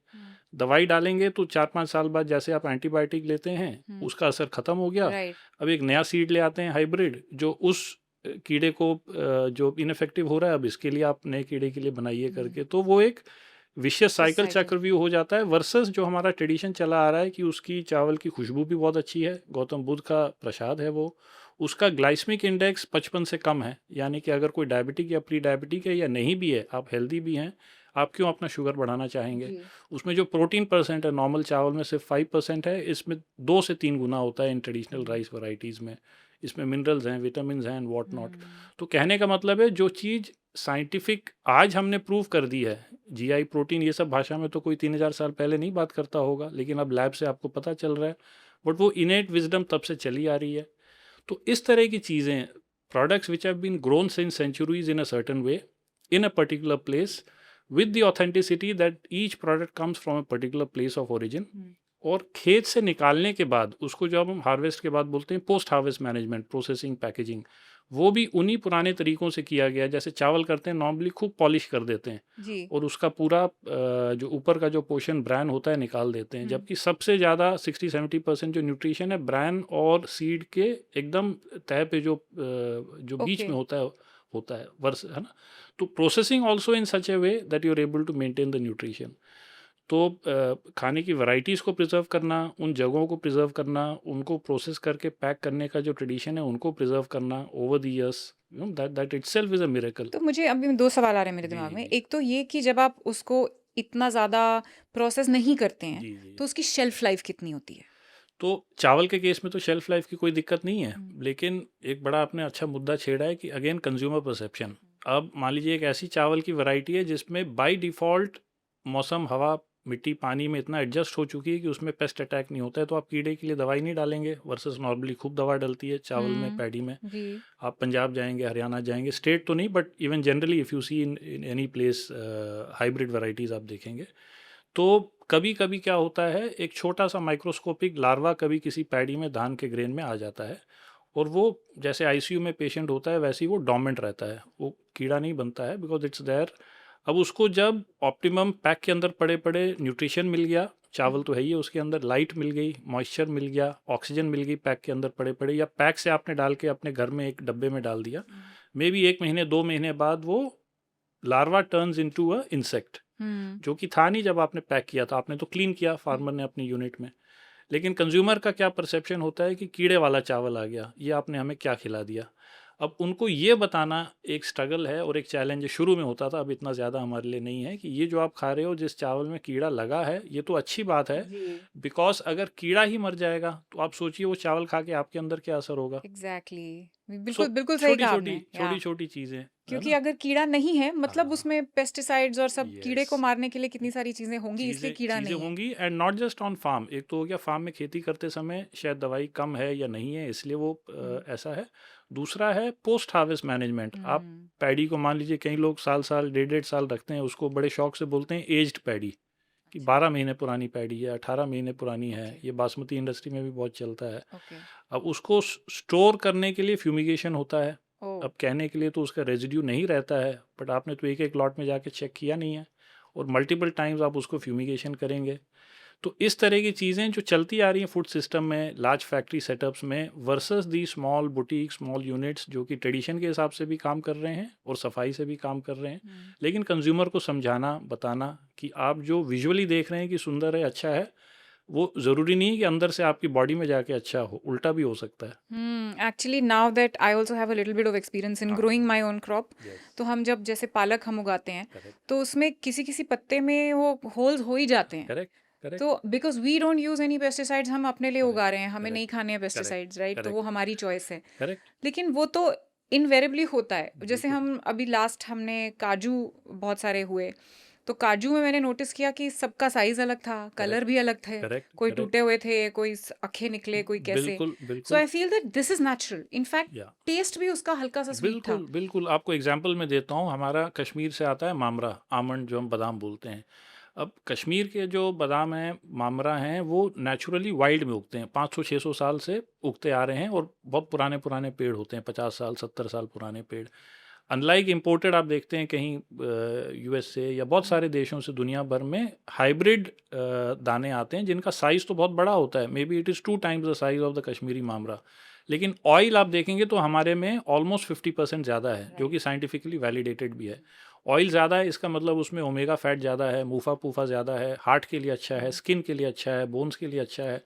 दवाई डालेंगे तो 4-5 साल बाद जैसे आप एंटीबायोटिक लेते हैं उसका असर ख़त्म हो गया. राइट. अब एक नया सीड ले आते हैं हाइब्रिड, जो उस कीड़े को जो इनफेक्टिव हो रहा है, अब इसके लिए आप नए कीड़े के लिए बनाइए करके. तो वो एक विशियस साइकिल साइकिल। चक्रव्यूह हो जाता है वर्सेस जो हमारा ट्रेडिशन चला आ रहा है कि उसकी चावल की खुशबू भी बहुत अच्छी है, गौतम बुद्ध का प्रसाद है वो, उसका ग्लाइसेमिक इंडेक्स 55 से कम है, यानी कि अगर कोई डायबिटिक या प्री डायबिटिक है या नहीं भी है, आप हेल्दी भी हैं, आप क्यों अपना शुगर बढ़ाना चाहेंगे। जी। उसमें जो प्रोटीन परसेंट है नॉर्मल चावल में सिर्फ 5% है, इसमें 2 से 3 गुना होता है इन ट्रेडिशनल राइस वैरायटीज़ में। इसमें मिनरल्स हैं, विटामिन हैं एंड वॉट नॉट। तो कहने का मतलब है जो चीज़ साइंटिफिक आज हमने प्रूव कर दी है, जीआई प्रोटीन ये सब भाषा में तो कोई 3000 साल पहले नहीं बात करता होगा, लेकिन अब लैब से आपको पता चल रहा है, बट वो इनेट विजडम तब से चली आ रही है। तो इस तरह की चीज़ें, products which have been grown since centuries in a certain way in a particular place with the authenticity that each product comes from a particular place of origin, और खेत से निकालने के बाद उसको जब हम हार्वेस्ट के बाद बोलते हैं post harvest management, processing, packaging, वो भी उन्हीं पुराने तरीक़ों से किया गया। जैसे चावल करते हैं नॉर्मली, खूब पॉलिश कर देते हैं जी। और उसका पूरा जो ऊपर का जो पोर्शन ब्रान होता है निकाल देते हैं, जबकि सबसे ज़्यादा 60-70% जो न्यूट्रिशन है ब्रान और सीड के एकदम तह पे जो बीच ओके। में होता है वर्ष, है ना। तो processing also in such a way that you are able to maintain the nutrition. तो खाने की वैरायटीज़ को प्रिजर्व करना, उन जगहों को प्रिजर्व करना, उनको प्रोसेस करके पैक करने का जो ट्रेडिशन है उनको प्रिजर्व करना over the years, you know, that itself is a miracle. तो मुझे अभी 2 सवाल आ रहे हैं मेरे जी दिमाग जी में। जी एक तो ये कि जब आप उसको इतना ज़्यादा प्रोसेस नहीं करते हैं, जी जी। तो उसकी शेल्फ लाइफ कितनी होती है? तो चावल के केस में तो शेल्फ लाइफ की कोई दिक्कत नहीं है, हुँ। लेकिन एक बड़ा आपने अच्छा मुद्दा छेड़ा है कि अगेन कंज्यूमर परसेप्शन। अब मान लीजिए एक ऐसी चावल की वैरायटी है जिसमें बाय डिफ़ॉल्ट मौसम, हवा, मिट्टी, पानी में इतना एडजस्ट हो चुकी है कि उसमें पेस्ट अटैक नहीं होता है, तो आप कीड़े के लिए दवाई नहीं डालेंगे, वर्सेस नॉर्मली खूब दवा डलती है चावल में, पैडी में। जी। आप पंजाब जाएंगे, हरियाणा जाएंगे, स्टेट तो नहीं but even generally if you see in any place hybrid varieties आप देखेंगे, तो कभी कभी क्या होता है, एक छोटा सा माइक्रोस्कोपिक लार्वा कभी किसी पैडी में, धान के ग्रेन में आ जाता है, और वो जैसे आईसीयू में पेशेंट होता है वैसे ही वो डोमेंट रहता है, वो कीड़ा नहीं बनता है बिकॉज इट्स देयर। अब उसको जब ऑप्टिमम पैक के अंदर पड़े पड़े न्यूट्रिशन मिल गया, चावल तो है ही है, उसके अंदर लाइट मिल गई, मॉइस्चर मिल गया, ऑक्सीजन मिल गई पैक के अंदर पड़े पड़े, या पैक से आपने डाल के अपने घर में एक डब्बे में डाल दिया, मे बी 1 महीने 2 महीने बाद वो larva turns into a insect, जो कि था नहीं जब आपने पैक किया था। आपने तो क्लीन किया फार्मर ने अपनी यूनिट में, लेकिन कंज्यूमर का क्या परसेप्शन होता है कि कीड़े वाला चावल आ गया, ये आपने हमें क्या खिला दिया। अब उनको ये बताना एक स्ट्रगल है और एक चैलेंज है, शुरू में होता था, अब इतना ज़्यादा हमारे लिए नहीं है, कि ये जो आप खा रहे हो जिस चावल में कीड़ा लगा है ये तो अच्छी बात है, बिकॉज अगर कीड़ा ही मर जाएगा तो आप सोचिए वो चावल खा के आपके अंदर क्या असर होगा। एग्ज़ैक्टली। सो बिल्कुल, बिल्कुल सही छोटी कहा छोटी आपने। छोटी या छोटी चीज़ें, है क्योंकि ना। अगर कीड़ा नहीं है मतलब हाँ, उसमें पेस्टिसाइड्स और सब कीड़े को यस, मारने के लिए कितनी सारी चीज़ें होंगी, इसलिए कीड़ा चीज़ें नहीं है। होंगी, and not just on farm. एक तो हो गया फार्म में खेती करते समय शायद दवाई कम है या नहीं है, इसलिए वो ऐसा है। दूसरा है पोस्ट हार्वेस्ट मैनेजमेंट। आप पैडी को मान लीजिए कई लोग साल साल 1.5 साल रखते हैं, उसको बड़े शौक से बोलते हैं एज्ड पैडी, कि 12 महीने पुरानी पैडी है, 18 महीने पुरानी है। ये बासमती इंडस्ट्री में भी बहुत चलता है। ओके। अब उसको स्टोर करने के लिए फ्यूमिगेशन होता है। ओह! अब कहने के लिए तो उसका रेजिड्यू नहीं रहता है, बट आपने तो एक एक लॉट में जाके चेक किया नहीं है, और मल्टीपल टाइम्स आप उसको फ्यूमिगेशन करेंगे। तो इस तरह की चीज़ें जो चलती आ रही हैं फूड सिस्टम में, लार्ज फैक्ट्री सेटअप्स में, versus the small boutique, small units जो कि ट्रेडिशन के हिसाब से भी काम कर रहे हैं और सफाई से भी काम कर रहे हैं, लेकिन कंज्यूमर को समझाना, बताना कि आप जो विजुअली देख रहे हैं कि सुंदर है, अच्छा है, वो ज़रूरी नहीं है कि अंदर से आपकी बॉडी में जाके अच्छा हो, उल्टा भी हो सकता है। Actually now that I also have a little bit of experience in हाँ, growing my own crop, yes, तो हम जब जैसे पालक हम उगाते हैं, करेक्ट, तो उसमें किसी-किसी पत्ते में वो होल्स हो ही जाते हैं। करेक्ट, करेक्ट, तो because we don't use any pesticides, हम अपने लिए करेक्ट, उगा रहे हैं, हमें करेक्ट, नहीं खाने हैं करेक्ट, पेस्टिसाइड्स, राइट? तो वो करेक्ट, हमारी चॉइस है। करेक्ट, लेकिन वो तो इनवेरिएबली होता है। जैसे बिल्कुल, हम अभी लास्ट हमने काजू बहुत सारे हुए, तो काजू में मैंने नोटिस किया कि सबका साइज़ अलग था, कलर करेक्ट, भी अलग थे, करेक्ट, कोई करेक्ट, टूटे हुए थे, कोई आँखें निकले, कोई कैसे। बिल्कुल, सो बिल्कुल, I feel that this is natural. In fact या टेस्ट भी उसका हल्का-सा स्वीट था। बिल्कुल, बिल्कुल। आपको एग्जांपल मैं देता हूँ, हमारा कश्मीर से आता है मामरा, आमंड जो हम बादाम बोलते हैं। अब कश्मीर के जो बादाम हैं, मामरा हैं, वो नेचुरली वाइल्ड में उगते हैं, 500-600 साल से उगते आ रहे हैं, और बहुत पुराने पुराने पेड़ होते हैं, 50 साल 70 साल पुराने पेड़। अनलाइक इम्पोर्टेड आप देखते हैं कहीं यूएस से या बहुत सारे देशों से दुनिया भर में हाइब्रिड दाने आते हैं जिनका साइज़ तो बहुत बड़ा होता है, may be it is 2 times the size of the Kashmiri mamra, लेकिन ऑयल आप देखेंगे तो हमारे में ऑलमोस्ट 50% ज़्यादा है, जो कि साइंटिफिकली वैलिडेटेड भी है। ऑयल ज़्यादा है इसका मतलब उसमें ओमेगा फैट ज़्यादा है, मूफा पूफा ज़्यादा है, हार्ट के लिए अच्छा है, स्किन के लिए अच्छा है, बोन्स के लिए अच्छा है।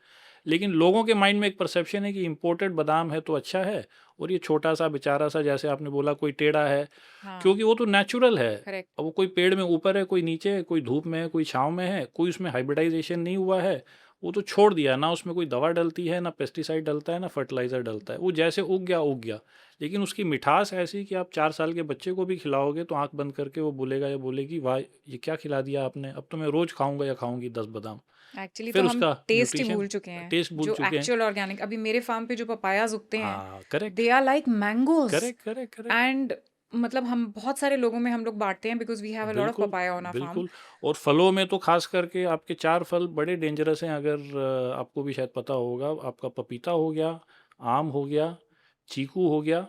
लेकिन लोगों के माइंड में एक परसेप्शन है कि इम्पोर्टेड बादाम है तो अच्छा है, और ये छोटा सा बेचारा सा, जैसे आपने बोला, कोई टेढ़ा है, हाँ क्योंकि वो तो नेचुरल है। करेक्ट अब वो कोई पेड़ में ऊपर है, कोई नीचे है, कोई धूप में है, कोई छाँव में है, कोई उसमें हाइब्रिडाइजेशन नहीं हुआ है, वो तो छोड़ दिया ना, उसमें कोई दवा डलती है ना, पेस्टिसाइड डलता है ना, फर्टिलाइज़र डलता है, वो जैसे उग गया उग गया। लेकिन उसकी मिठास ऐसी कि आप 4 साल के बच्चे को भी खिलाओगे तो आंख बंद करके वो बोलेगा या बोलेगी, वाह ये क्या खिला दिया आपने, अब तो मैं रोज़ खाऊंगा या खाऊंगी 10 बादाम। एक्चुअली फिर तो हम उसका टेस्ट ही न्यूट्रिशन, भूल चुके हैं टेस्ट भूल जो चुके हैं। Actual organic. अभी मेरे फार्म पे जो पपायाज उगते हैं हाँ correct they are like mangoes correct correct correct, and मतलब हम बहुत सारे लोगों में हम लोग बांटते हैं because we have a lot of बिल्कुल पपाया ऑन आवर फार्म। बिल्कुल। और फलों में तो खास करके आपके 4 फल बड़े डेंजरस हैं, अगर आपको भी शायद पता होगा। आपका पपीता हो गया, आम हो गया, चीकू हो गया,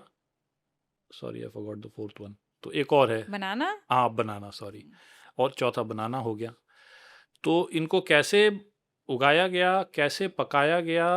sorry I forgot the fourth one, तो एक और है, बनाना हाँ बनाना, सॉरी, और चौथा बनाना हो गया। तो इनको कैसे उगाया गया, कैसे पकाया गया,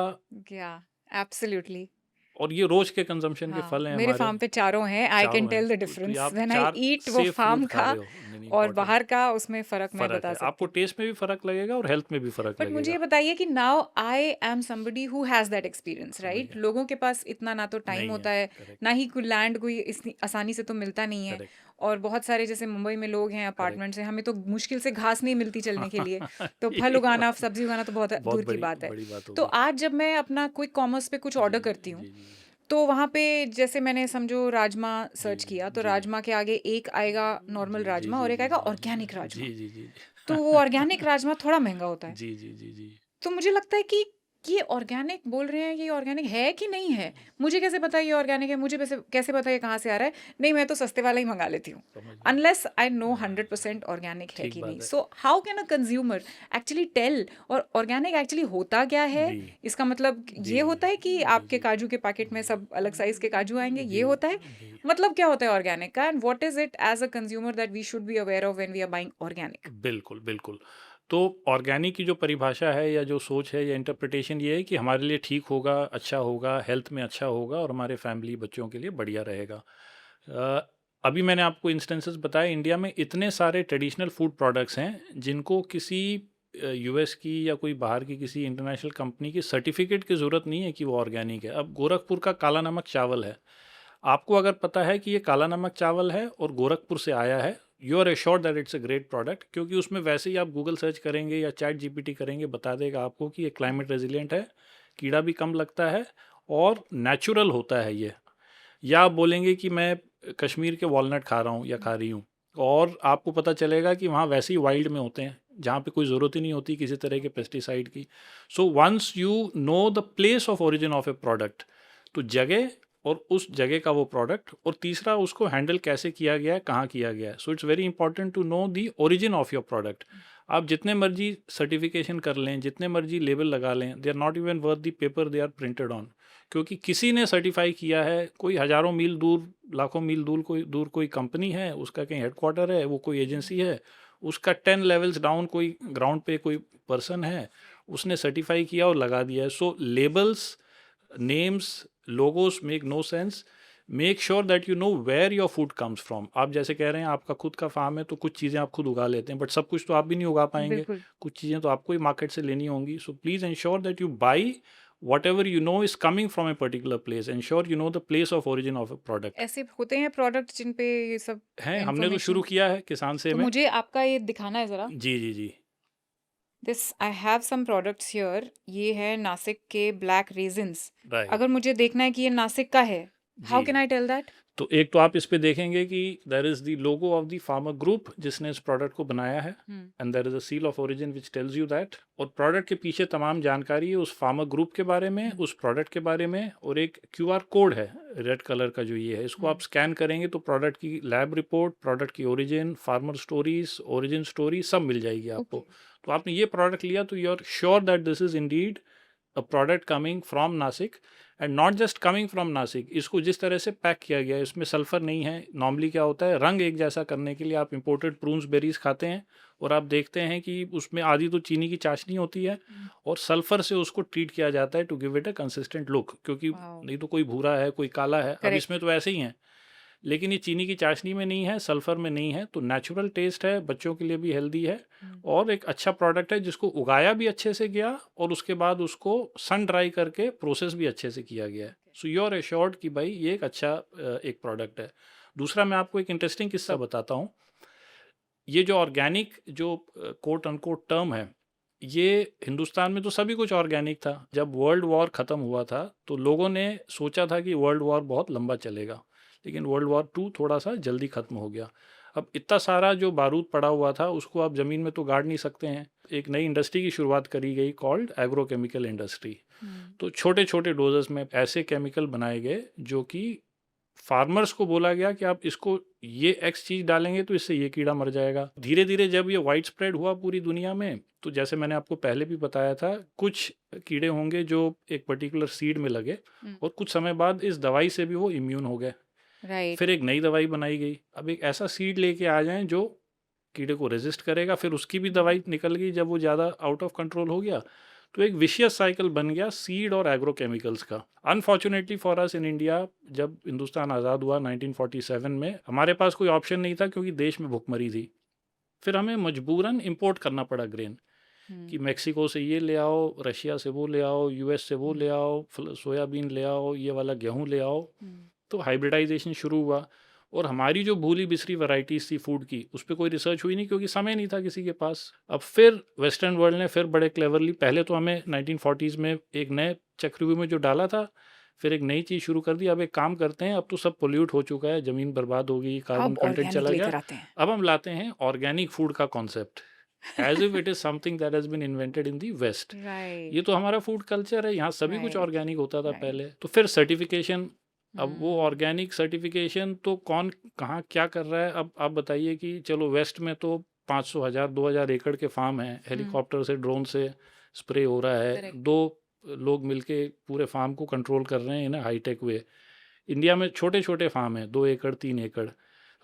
क्या एब्सोल्युटली। और ये रोज के कंजम्पशन के हाँ फल हैं मेरे हमारे, फार्म पे चारों हैं, आई कैन चारों हैं। टेल द तो ये डिफरेंस आप व्हेन आई 4 ईट वो सेफ फार्म फूड खा का रहे हो, नहीं नहीं और इम्पोर्टेंट, बाहर का, उसमें फ़र्क मैं फ़र्क बता है, सकती आपको हूँ। टेस्ट में भी फ़र्क लगेगा और हेल्थ में भी फ़र्क बट मुझे ये लगेगा। बताइए कि now I am somebody who has that experience, नहीं राइट? है, लोगों के पास इतना ना तो टाइम नहीं होता है, है, करेक्ट ना ही कोई लैंड कोई इतनी आसानी से तो मिलता नहीं है। करेक्ट और बहुत सारे जैसे मुंबई में लोग हैं, करेक्ट अपार्टमेंट्स हैं, हमें तो मुश्किल से घास नहीं मिलती चलने के लिए। तो फल ये उगाना, बात सब्ज़ी उगाना तो बहुत बहुत दूर की बड़ी बात है। बड़ी बात तो होगी। आज जब मैं अपना क्विक कॉमर्स पे कुछ जी ऑर्डर करती हूँ, जी जी तो वहाँ पे जैसे मैंने समझो राजमा जी सर्च किया, तो जी राजमा के आगे एक आएगा नॉर्मल जी जी राजमा जी और एक जी आएगा जी ऑर्गेनिक जी राजमा। जी जी तो वो ऑर्गेनिक राजमा थोड़ा महँगा होता है। जी जी जी जी तो मुझे लगता है कि ये ऑर्गेनिक बोल रहे हैं, ये ऑर्गेनिक है कि नहीं है? मुझे कैसे पता ये ऑर्गेनिक है? मुझे कैसे कैसे पता ये कहाँ से आ रहा है? नहीं, मैं तो सस्ते वाला ही मँगा लेती हूँ। समझ गया, अनलेस आई नो हाँ 100% ऑर्गेनिक है ठीक कि बात नहीं। है। So how can a consumer actually tell और ऑर्गेनिक एक्चुअली होता क्या है? जी इसका मतलब जी ये होता है कि जी आपके जी काजू के पैकेट में सब अलग साइज़ के काजू आएँगे, ये जी होता है? जी मतलब क्या होता है ऑर्गेनिक का and what is it as a consumer that we should be aware of when we are buying organic? बिल्कुल बिल्कुल। तो ऑर्गेनिक की जो परिभाषा है या जो सोच है या इंटरप्रिटेशन ये है कि हमारे लिए ठीक होगा, अच्छा होगा, हेल्थ में अच्छा होगा और हमारे फैमिली बच्चों के लिए बढ़िया रहेगा। अभी मैंने आपको इंस्टेंसेस बताए, इंडिया में इतने सारे ट्रेडिशनल फूड प्रोडक्ट्स हैं जिनको किसी यूएस की या कोई बाहर की किसी इंटरनेशनल कंपनी की सर्टिफिकेट की ज़रूरत नहीं है कि वो ऑर्गेनिक है। अब गोरखपुर का काला नमक चावल है, आपको अगर पता है कि ये काला नमक चावल है और गोरखपुर से आया है, you are assured that it's a great product, क्योंकि उसमें वैसे ही आप गूगल सर्च करेंगे या चैट जीपीटी करेंगे, बता देगा आपको कि ये क्लाइमेट रेजिलिएंट है, कीड़ा भी कम लगता है और नेचुरल होता है ये। या आप बोलेंगे कि मैं कश्मीर के वॉलनट खा रहा हूँ या खा रही हूँ, और आपको पता चलेगा कि वहाँ वैसे ही वाइल्ड में होते हैं जहाँ पे कोई ज़रूरत ही नहीं होती किसी तरह के पेस्टिसाइड की। So once you know the place of origin of a product, तो जगह और उस जगह का वो प्रोडक्ट, और तीसरा उसको हैंडल कैसे किया गया है, कहाँ किया गया है। So it's very important to know the origin of your product. आप जितने मर्जी सर्टिफिकेशन कर लें, जितने मर्जी लेबल लगा लें, they are not even worth the paper they are printed on, क्योंकि किसी ने सर्टिफाई किया है, कोई हज़ारों मील दूर, लाखों मील दूर कोई कंपनी है, उसका कहीं हेडक्वार्टर है, वो कोई एजेंसी है, उसका 10 लेवल्स डाउन कोई ग्राउंड पे कोई पर्सन है, उसने सर्टिफाई किया और लगा दिया है। So labels, names, logos make no sense. Make sure that you know where your food comes from. आप जैसे कह रहे हैं आपका खुद का फार्म है तो कुछ चीज़ें आप खुद उगा लेते हैं, बट सब कुछ तो आप भी नहीं उगा पाएंगे, बिल्कुल। कुछ चीज़ें तो आपको ही मार्केट से लेनी होंगी। So please ensure that you by whatever you know is coming from a particular place. Ensure you know the place of origin of a product. ऐसे होते हैं प्रोडक्ट जिन पे ये सब हैं, हमने तो शुरू इन्फॉर्मेशन। किया है किसान से तो में। मुझे आपका ये दिखाना है ज़रा। जी जी जी this I have some products here. ये है नासिक के ब्लैक रेजिन्स। राइट अगर मुझे देखना है कि ये नासिक का है, हाउ जी। Can I tell that? तो एक तो आप इस पे देखेंगे कि there is the logo of the farmer group जिसने इस प्रोडक्ट को बनाया है, and there is a seal of origin which tells you that. और प्रोडक्ट के पीछे तमाम जानकारी है उस फार्मर ग्रुप के बारे में, उस प्रोडक्ट के बारे में, और एक क्यूआर कोड है रेड कलर का जो ये है, इसको आप स्कैन करेंगे तो प्रोडक्ट की लैब रिपोर्ट, प्रोडक्ट की origin, farmer stories, origin story सब मिल जाएगी आपको। ओके। तो आपने ये प्रोडक्ट लिया तो you are sure that this is indeed a product coming from Nasik, and not just coming from Nasik, इसको जिस तरह से पैक किया गया है इसमें सल्फर नहीं है। नॉर्मली क्या होता है, रंग एक जैसा करने के लिए आप इंपोर्टेड प्रून्स बेरीज खाते हैं और आप देखते हैं कि उसमें आधी तो चीनी की चाशनी होती है और सल्फर से उसको ट्रीट किया जाता है to give it a consistent look, क्योंकि Wow. नहीं तो कोई भूरा है कोई काला है। अब Correct. इसमें तो ऐसे ही है, लेकिन ये चीनी की चाशनी में नहीं है, सल्फर में नहीं है, तो नेचुरल टेस्ट है, बच्चों के लिए भी हेल्दी है और एक अच्छा प्रोडक्ट है जिसको उगाया भी अच्छे से गया और उसके बाद उसको सन ड्राई करके प्रोसेस भी अच्छे से किया गया है। सो यू आर एश्योर्ड कि भाई ये एक अच्छा एक प्रोडक्ट है। दूसरा मैं आपको एक इंटरेस्टिंग किस्सा बताता हूँ। ये जो ऑर्गेनिक जो कोट अनकोट टर्म है, ये हिंदुस्तान में तो सभी कुछ ऑर्गेनिक था। जब वर्ल्ड वॉर ख़त्म हुआ था तो लोगों ने सोचा था कि वर्ल्ड वॉर बहुत लंबा चलेगा, लेकिन वर्ल्ड वॉर 2 थोड़ा सा जल्दी ख़त्म हो गया। अब इतना सारा जो बारूद पड़ा हुआ था उसको आप ज़मीन में तो गाड़ नहीं सकते हैं। एक नई इंडस्ट्री की शुरुआत करी गई कॉल्ड एग्रोकेमिकल इंडस्ट्री। तो छोटे छोटे डोजेस में ऐसे केमिकल बनाए गए जो कि फार्मर्स को बोला गया कि आप इसको ये एक्स चीज़ डालेंगे तो इससे ये कीड़ा मर जाएगा। धीरे धीरे जब ये वाइड स्प्रेड हुआ पूरी दुनिया में, तो जैसे मैंने आपको पहले भी बताया था, कुछ कीड़े होंगे जो एक पर्टिकुलर सीड में लगे और कुछ समय बाद इस दवाई से भी वो इम्यून हो गए। राइट. फिर एक नई दवाई बनाई गई। अब एक ऐसा सीड लेके आ जाएं जो कीड़े को रेजिस्ट करेगा, फिर उसकी भी दवाई निकल गई जब वो ज़्यादा आउट ऑफ कंट्रोल हो गया। तो एक विशियस साइकिल बन गया सीड और एग्रोकेमिकल्स का। Unfortunately for us in India, जब हिंदुस्तान आज़ाद हुआ 1947 में, हमारे पास कोई ऑप्शन नहीं था क्योंकि देश में भुखमरी थी। फिर हमें मजबूरन इंपोर्ट करना पड़ा ग्रेन कि मैक्सिको से ये ले आओ, रशिया से वो ले आओ, यूएस से वो ले आओ, सोयाबीन ले आओ, ये वाला गेहूँ ले आओ। तो हाइब्रिडाइजेशन शुरू हुआ और हमारी जो भूली बिसरी वैरायटीज़ थी फूड की, उस पर कोई रिसर्च हुई नहीं क्योंकि समय नहीं था किसी के पास। अब फिर वेस्टर्न वर्ल्ड ने फिर बड़े क्लेवरली, पहले तो हमें 1940s में एक नए चक्रव्यूह में जो डाला था, फिर एक नई चीज़ शुरू कर दी। अब एक काम करते हैं, अब तो सब पोल्यूट हो चुका है, ज़मीन बर्बाद हो गई, कार्बन अब कंटेंट ऑर्गेनिक चला लेकर गया। आते हैं. अब हम लाते हैं ऑर्गेनिक फूड का concept as if it is something that has been invented in the west. Right. ये तो हमारा फूड कल्चर है, यहाँ सभी कुछ Right. ऑर्गेनिक होता था Right. पहले। तो फिर सर्टिफिकेशन, अब वो ऑर्गेनिक सर्टिफिकेशन तो कौन कहाँ क्या कर रहा है। अब आप बताइए कि चलो वेस्ट में तो 500 हज़ार 2000 एकड़ के फार्म हैं, हेलीकॉप्टर से ड्रोन से स्प्रे हो रहा है, Correct. 2 लोग मिलके पूरे फार्म को कंट्रोल कर रहे हैं इन हाईटेक वे। इंडिया में छोटे छोटे फार्म हैं, 2 एकड़ 3 एकड़।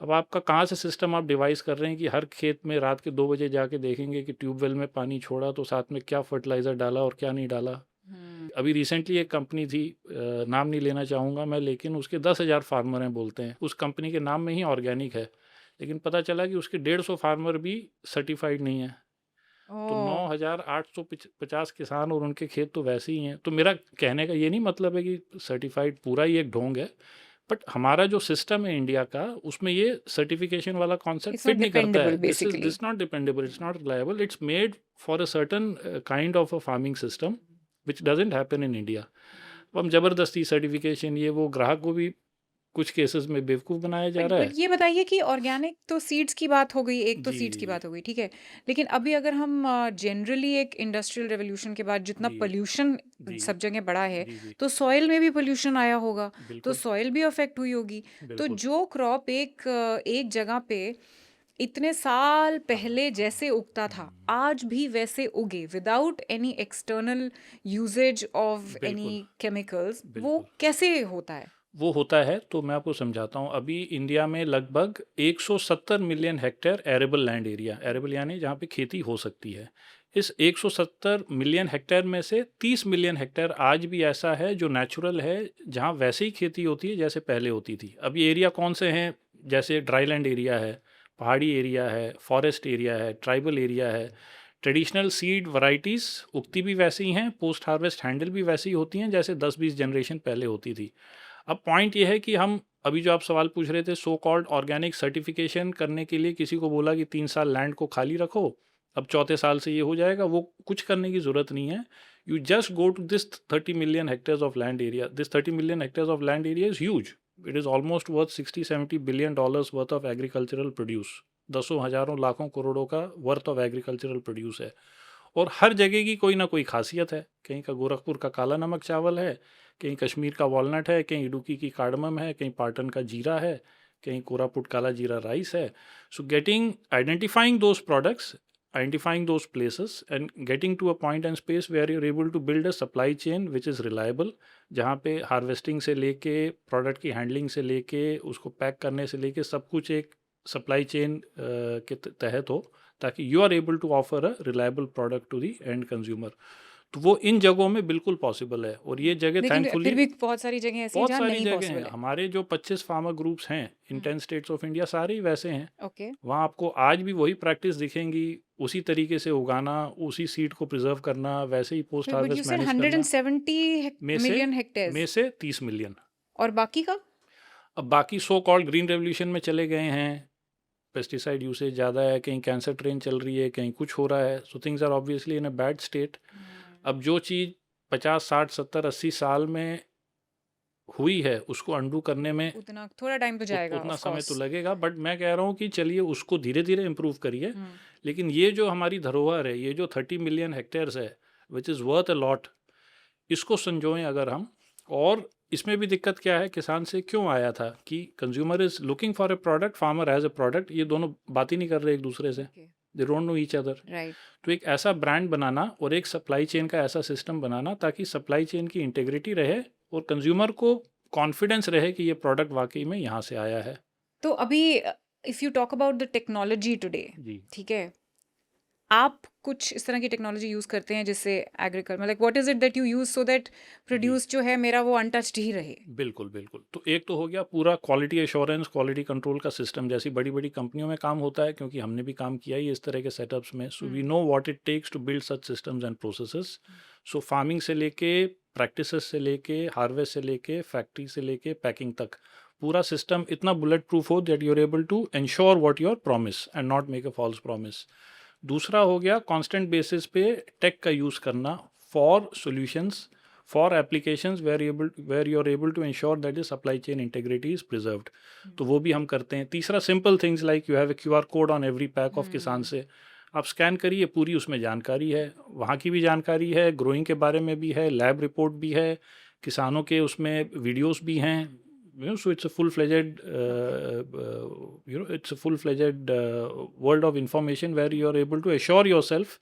अब आपका कहाँ से सिस्टम आप डिवाइस कर रहे हैं कि हर खेत में रात के 2 बजे जाके देखेंगे कि ट्यूबवेल में पानी छोड़ा तो साथ में क्या फर्टिलाइज़र डाला और क्या नहीं डाला। अभी रिसेंटली एक कंपनी थी, नाम नहीं लेना चाहूँगा मैं, लेकिन उसके 10,000 फार्मर हैं बोलते हैं। उस कंपनी के नाम में ही ऑर्गेनिक है, लेकिन पता चला कि उसके 150 फार्मर भी सर्टिफाइड नहीं है। तो ओह. 9,850 किसान और उनके खेत तो वैसे ही हैं। तो मेरा कहने का ये नहीं मतलब है कि सर्टिफाइड पूरा ही एक ढोंग है, बट हमारा जो सिस्टम है इंडिया का, उसमें ये सर्टिफिकेशन वाला कॉन्सेप्ट It's फिट not नहीं करता है। dependable, basically. This not dependable, it's not reliable, it's made for a certain kind of a farming system which doesn't happen in India. हम ज़बरदस्ती सर्टिफिकेशन ये वो, ग्राहक को भी कुछ केसेस में बेवकूफ़ बनाया जा रहा है। बट ये बताइए कि ऑर्गेनिक तो सीड्स की बात हो गई, एक तो जी, सीड्स की जी। बात हो गई, ठीक है. लेकिन अभी अगर हम जनरली एक इंडस्ट्रियल रेवोल्यूशन के बाद जितना जी, पोल्यूशन जी, सब जगह बढ़ा है, जी, जी, तो सॉइल में भी पोल्यूशन आया होगा, तो बिल्कुल, सॉइल भी अफेक्ट हुई होगी. तो बिल्कुल। जो क्रॉप एक जगह पे इतने साल पहले जैसे उगता था, आज भी वैसे उगे without any external usages of बिल्कुल, एनी केमिकल्स, वो बिल्कुल। कैसे होता है? वो होता है, तो मैं आपको समझाता हूँ। अभी इंडिया में लगभग 170 million hectare arable land area, arable यानी जहाँ पे खेती हो सकती है। इस 170 मिलियन हेक्टेयर में से 30 मिलियन हेक्टेयर आज भी ऐसा है जो नेचुरल है, जहाँ वैसे ही खेती होती है जैसे पहले होती थी। अब ये एरिया कौन से हैं? जैसे ड्राईलैंड एरिया है, पहाड़ी एरिया है, फॉरेस्ट एरिया है, ट्राइबल एरिया है। ट्रेडिशनल सीड वैरायटीज़ उगती भी वैसी ही हैं, पोस्ट हार्वेस्ट हैंडल भी वैसी ही होती हैं जैसे 10-20 जनरेशन पहले होती थी। अब पॉइंट ये है कि हम अभी जो आप सवाल पूछ रहे थे, सो कॉल्ड ऑर्गेनिक सर्टिफिकेशन करने के लिए किसी को बोला कि 3 साल लैंड को खाली रखो, अब चौथे साल से ये हो जाएगा, वो कुछ करने की ज़रूरत नहीं है। You just go to this 30 million hectares of land area. This 30 million hectares of land area is huge. It is almost worth $60-70 billion worth of agricultural produce. दसों हज़ारों लाखों करोड़ों का वर्थ ऑफ एग्रीकल्चरल प्रोड्यूस है और हर जगह की कोई ना कोई खासियत है। कहीं का गोरखपुर का काला नमक चावल है, कहीं कश्मीर का वॉलनट है, कहीं इडुक्की की कार्डमम है, कहीं पाटन का जीरा है, कहीं कोरापुट काला जीरा राइस है। So getting identifying those products identifying those places and getting to a point and space where you're able to build a supply chain which is reliable, जहाँ पे हार्वेस्टिंग से लेके प्रोडक्ट की हैंडलिंग से लेके उसको पैक करने से लेके सब कुछ एक सप्लाई चेन के तहत हो, ताकि you are able to offer a reliable product to the end consumer. तो वो इन जगहों में बिल्कुल पॉसिबल है, और ये जगह लेकिन थैंकफुली फिर भी बहुत सारी जगह ऐसी हैं बहुत जहाँ सारी नहीं जगह पॉसिबल हैं। है। हमारे जो 25 फार्मर ग्रुप्स हैं इन 10 स्टेट्स ऑफ इंडिया, सारे ही वैसे हैं। ओके, वहाँ आपको आज भी वही प्रैक्टिस दिखेंगी, उसी तरीके से उगाना, उसी सीड को प्रिजर्व करना, वैसे ही पोस्ट बट यू हार्वेस्ट सेड मैनेज करना। 170 में से मिलियन में हेक्टेयर्स से 30 मिलियन। और बाकी का? अब बाकी सो कॉल्ड ग्रीन रेवोल्यूशन में चले गए हैं, पेस्टिसाइड यूसेज ज़्यादा है, कहीं कैंसर ट्रेन चल रही है, कहीं कुछ हो रहा है, so things are obviously in a bad state. अब जो चीज़ 50 60 70 80 साल में हुई है उसको अंडू करने में उतना थोड़ा टाइम तो जाएगा, उतना of समय तो course। लगेगा, बट मैं कह रहा हूँ कि चलिए उसको धीरे धीरे इम्प्रूव करिए। लेकिन ये जो हमारी धरोहर है, ये जो 30 मिलियन हेक्टेयर्स है which is worth a lot, इसको संजोएं अगर हम। और इसमें भी दिक्कत क्या है, किसान से क्यों आया था कि consumer is looking for a product, farmer as a product, ये दोनों बात ही नहीं कर रहे एक दूसरे से, they don't know each other. Right. तो एक ऐसा ब्रांड बनाना और एक सप्लाई चेन का ऐसा सिस्टम बनाना ताकि सप्लाई चेन की इंटेग्रिटी रहे और कंज्यूमर को कॉन्फिडेंस रहे कि ये प्रोडक्ट वाकई में यहाँ से आया है। तो अभी if you talk about the technology today, जी, ठीक है, आप कुछ इस तरह की टेक्नोलॉजी यूज़ करते हैं जिससे agriculture, like what is it that you use so that produce जो है मेरा वो अनटच्ड ही रहे? बिल्कुल बिल्कुल। तो एक तो हो गया पूरा क्वालिटी एश्योरेंस, क्वालिटी कंट्रोल का सिस्टम, जैसी बड़ी बड़ी कंपनियों में काम होता है, क्योंकि हमने भी काम किया ही इस तरह के सेटअप्स में। So we know what it takes to build such systems and processes. So farming से लेके प्रैक्टिसेस से लेके हार्वेस्ट से लेके फैक्ट्री से लेके पैकिंग तक पूरा सिस्टम इतना बुलेट प्रूफ हो that you are able to ensure what your promise and not make a false promise. दूसरा हो गया कांस्टेंट बेसिस पे टेक का यूज़ करना for solutions, for applications where you are able to ensure that the supply chain integrity is preserved. तो वो भी हम करते हैं। तीसरा simple things like you have a QR code on every pack of किसान से, आप स्कैन करिए, पूरी उसमें जानकारी है, वहाँ की भी जानकारी है, ग्रोइंग के बारे में भी है, लैब रिपोर्ट भी है, किसानों के उसमें वीडियोस भी हैं, so it's a full-fledged it's a full-fledged world of information where you are able to assure yourself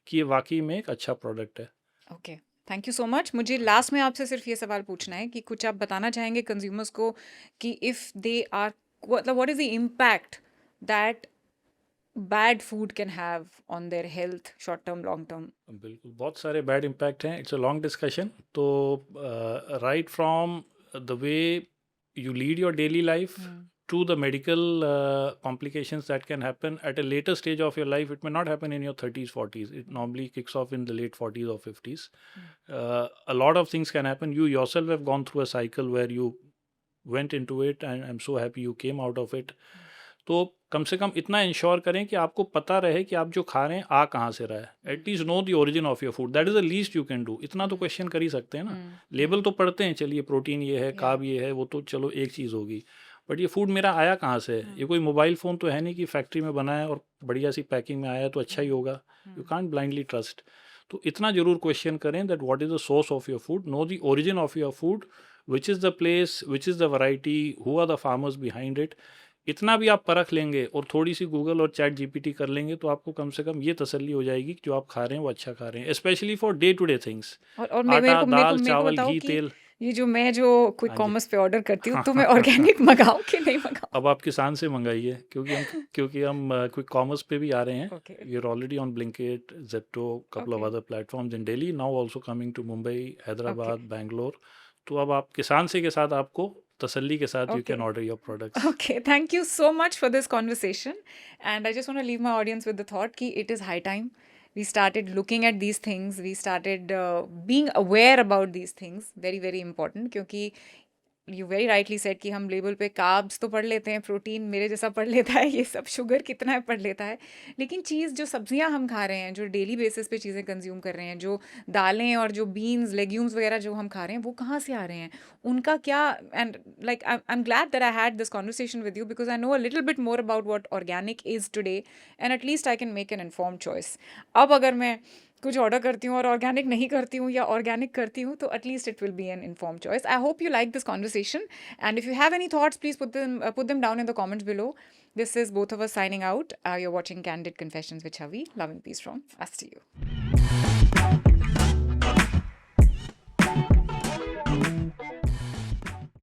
कि ये वाकई में एक अच्छा प्रोडक्ट है। Okay, thank you so much. मुझे लास्ट में आपसे सिर्फ ये सवाल पूछना है कि कुछ आप बताना चाहेंगे कंज्यूमर्स को कि इफ़ दे आर, मतलब what is the impact that bad food can have on their health, short term, long term? बिल्कुल, बहुत सारे बैड इम्पैक्ट हैं। It's a long discussion. तो right from the way you lead your daily life to the medical complications that can happen at a later stage of your life. It may not happen in your 30s 40s, it normally kicks off in the late 40s or 50s. A lot of things can happen. You yourself have gone through a cycle where you went into it and I'm so happy you came out of it. तो कम से कम इतना ensure करें कि आपको पता रहे कि आप जो खा रहे हैं आ कहाँ से रहा है। At least no the origin of your food, that is the least you can do. इतना तो क्वेश्चन कर ही सकते हैं ना। लेबल तो पढ़ते हैं, चलिए प्रोटीन ये है, कार्ब ये है, वो तो चलो एक चीज़ होगी, बट ये फूड मेरा आया कहाँ से है? ये कोई मोबाइल फ़ोन तो है नहीं कि फैक्ट्री में बना है और बढ़िया सी पैकिंग में आया तो अच्छा ही होगा। You can't blindly trust. तो इतना ज़रूर क्वेश्चन करें that what is the source of your food, know the origin of your food, which is the place, which is the variety, who are the farmers behind it. इतना भी आप परख लेंगे और थोड़ी सी गूगल और चैट GPT कर लेंगे तो आपको कम से कम ये तसल्ली हो जाएगी कि जो आप खा रहे हैं वो अच्छा खा रहे हैं, specially for day to day things. और मेरे आटा, को दाल, मेरे को चावल, बताओ घी, कि तेल। ये जो मैं जो क्विक हाँ जी। कॉमर्स पे ऑर्डर करती हूँ तो मैं ऑर्गेनिक मंगाऊँ कि नहीं मंगाऊँ? अब आप किसान से मंगाइए, क्योंकि हम क्विक कॉमर्स पे भी आ रहे हैं। Okay. We are already on Blinkit, Zepto, couple of Okay. other platforms in Delhi, now also coming to Mumbai, Hyderabad, Bangalore. तो अब आप किसान से के साथ आपको तसल्ली के साथ you Okay. Can order your products. Okay, thank you so much for this conversation. And I just want to leave my audience with the thought कि it is high time we started looking at these things. We started being aware about these things. Very, very important. क्योंकि you very rightly said कि हम label पे carbs तो पढ़ लेते हैं, protein मेरे जैसा पढ़ लेता है, ये सब शुगर कितना है पढ़ लेता है, लेकिन चीज़ जो सब्जियां हम खा रहे हैं, जो डेली बेसिस पे चीज़ें कंज्यूम कर रहे हैं, जो दालें और जो बीन्स, लेग्यूम्स वगैरह जो हम खा रहे हैं, वो कहाँ से आ रहे हैं, उनका क्या, and like I am glad that I had this conversation with you because I know a little bit more about what organic is today and at least I can make an informed choice. अब अगर मैं कुछ order करती हूँ और organic नहीं करती हूँ या ऑर्गेनिक करती हूँ तो at least it will be N informed choice. I hope you like this conversation and if you have any thoughts please put them down in the comments below This is both of us signing out. You're watching Candid Confessions with Chavi. Love and peace from us to you.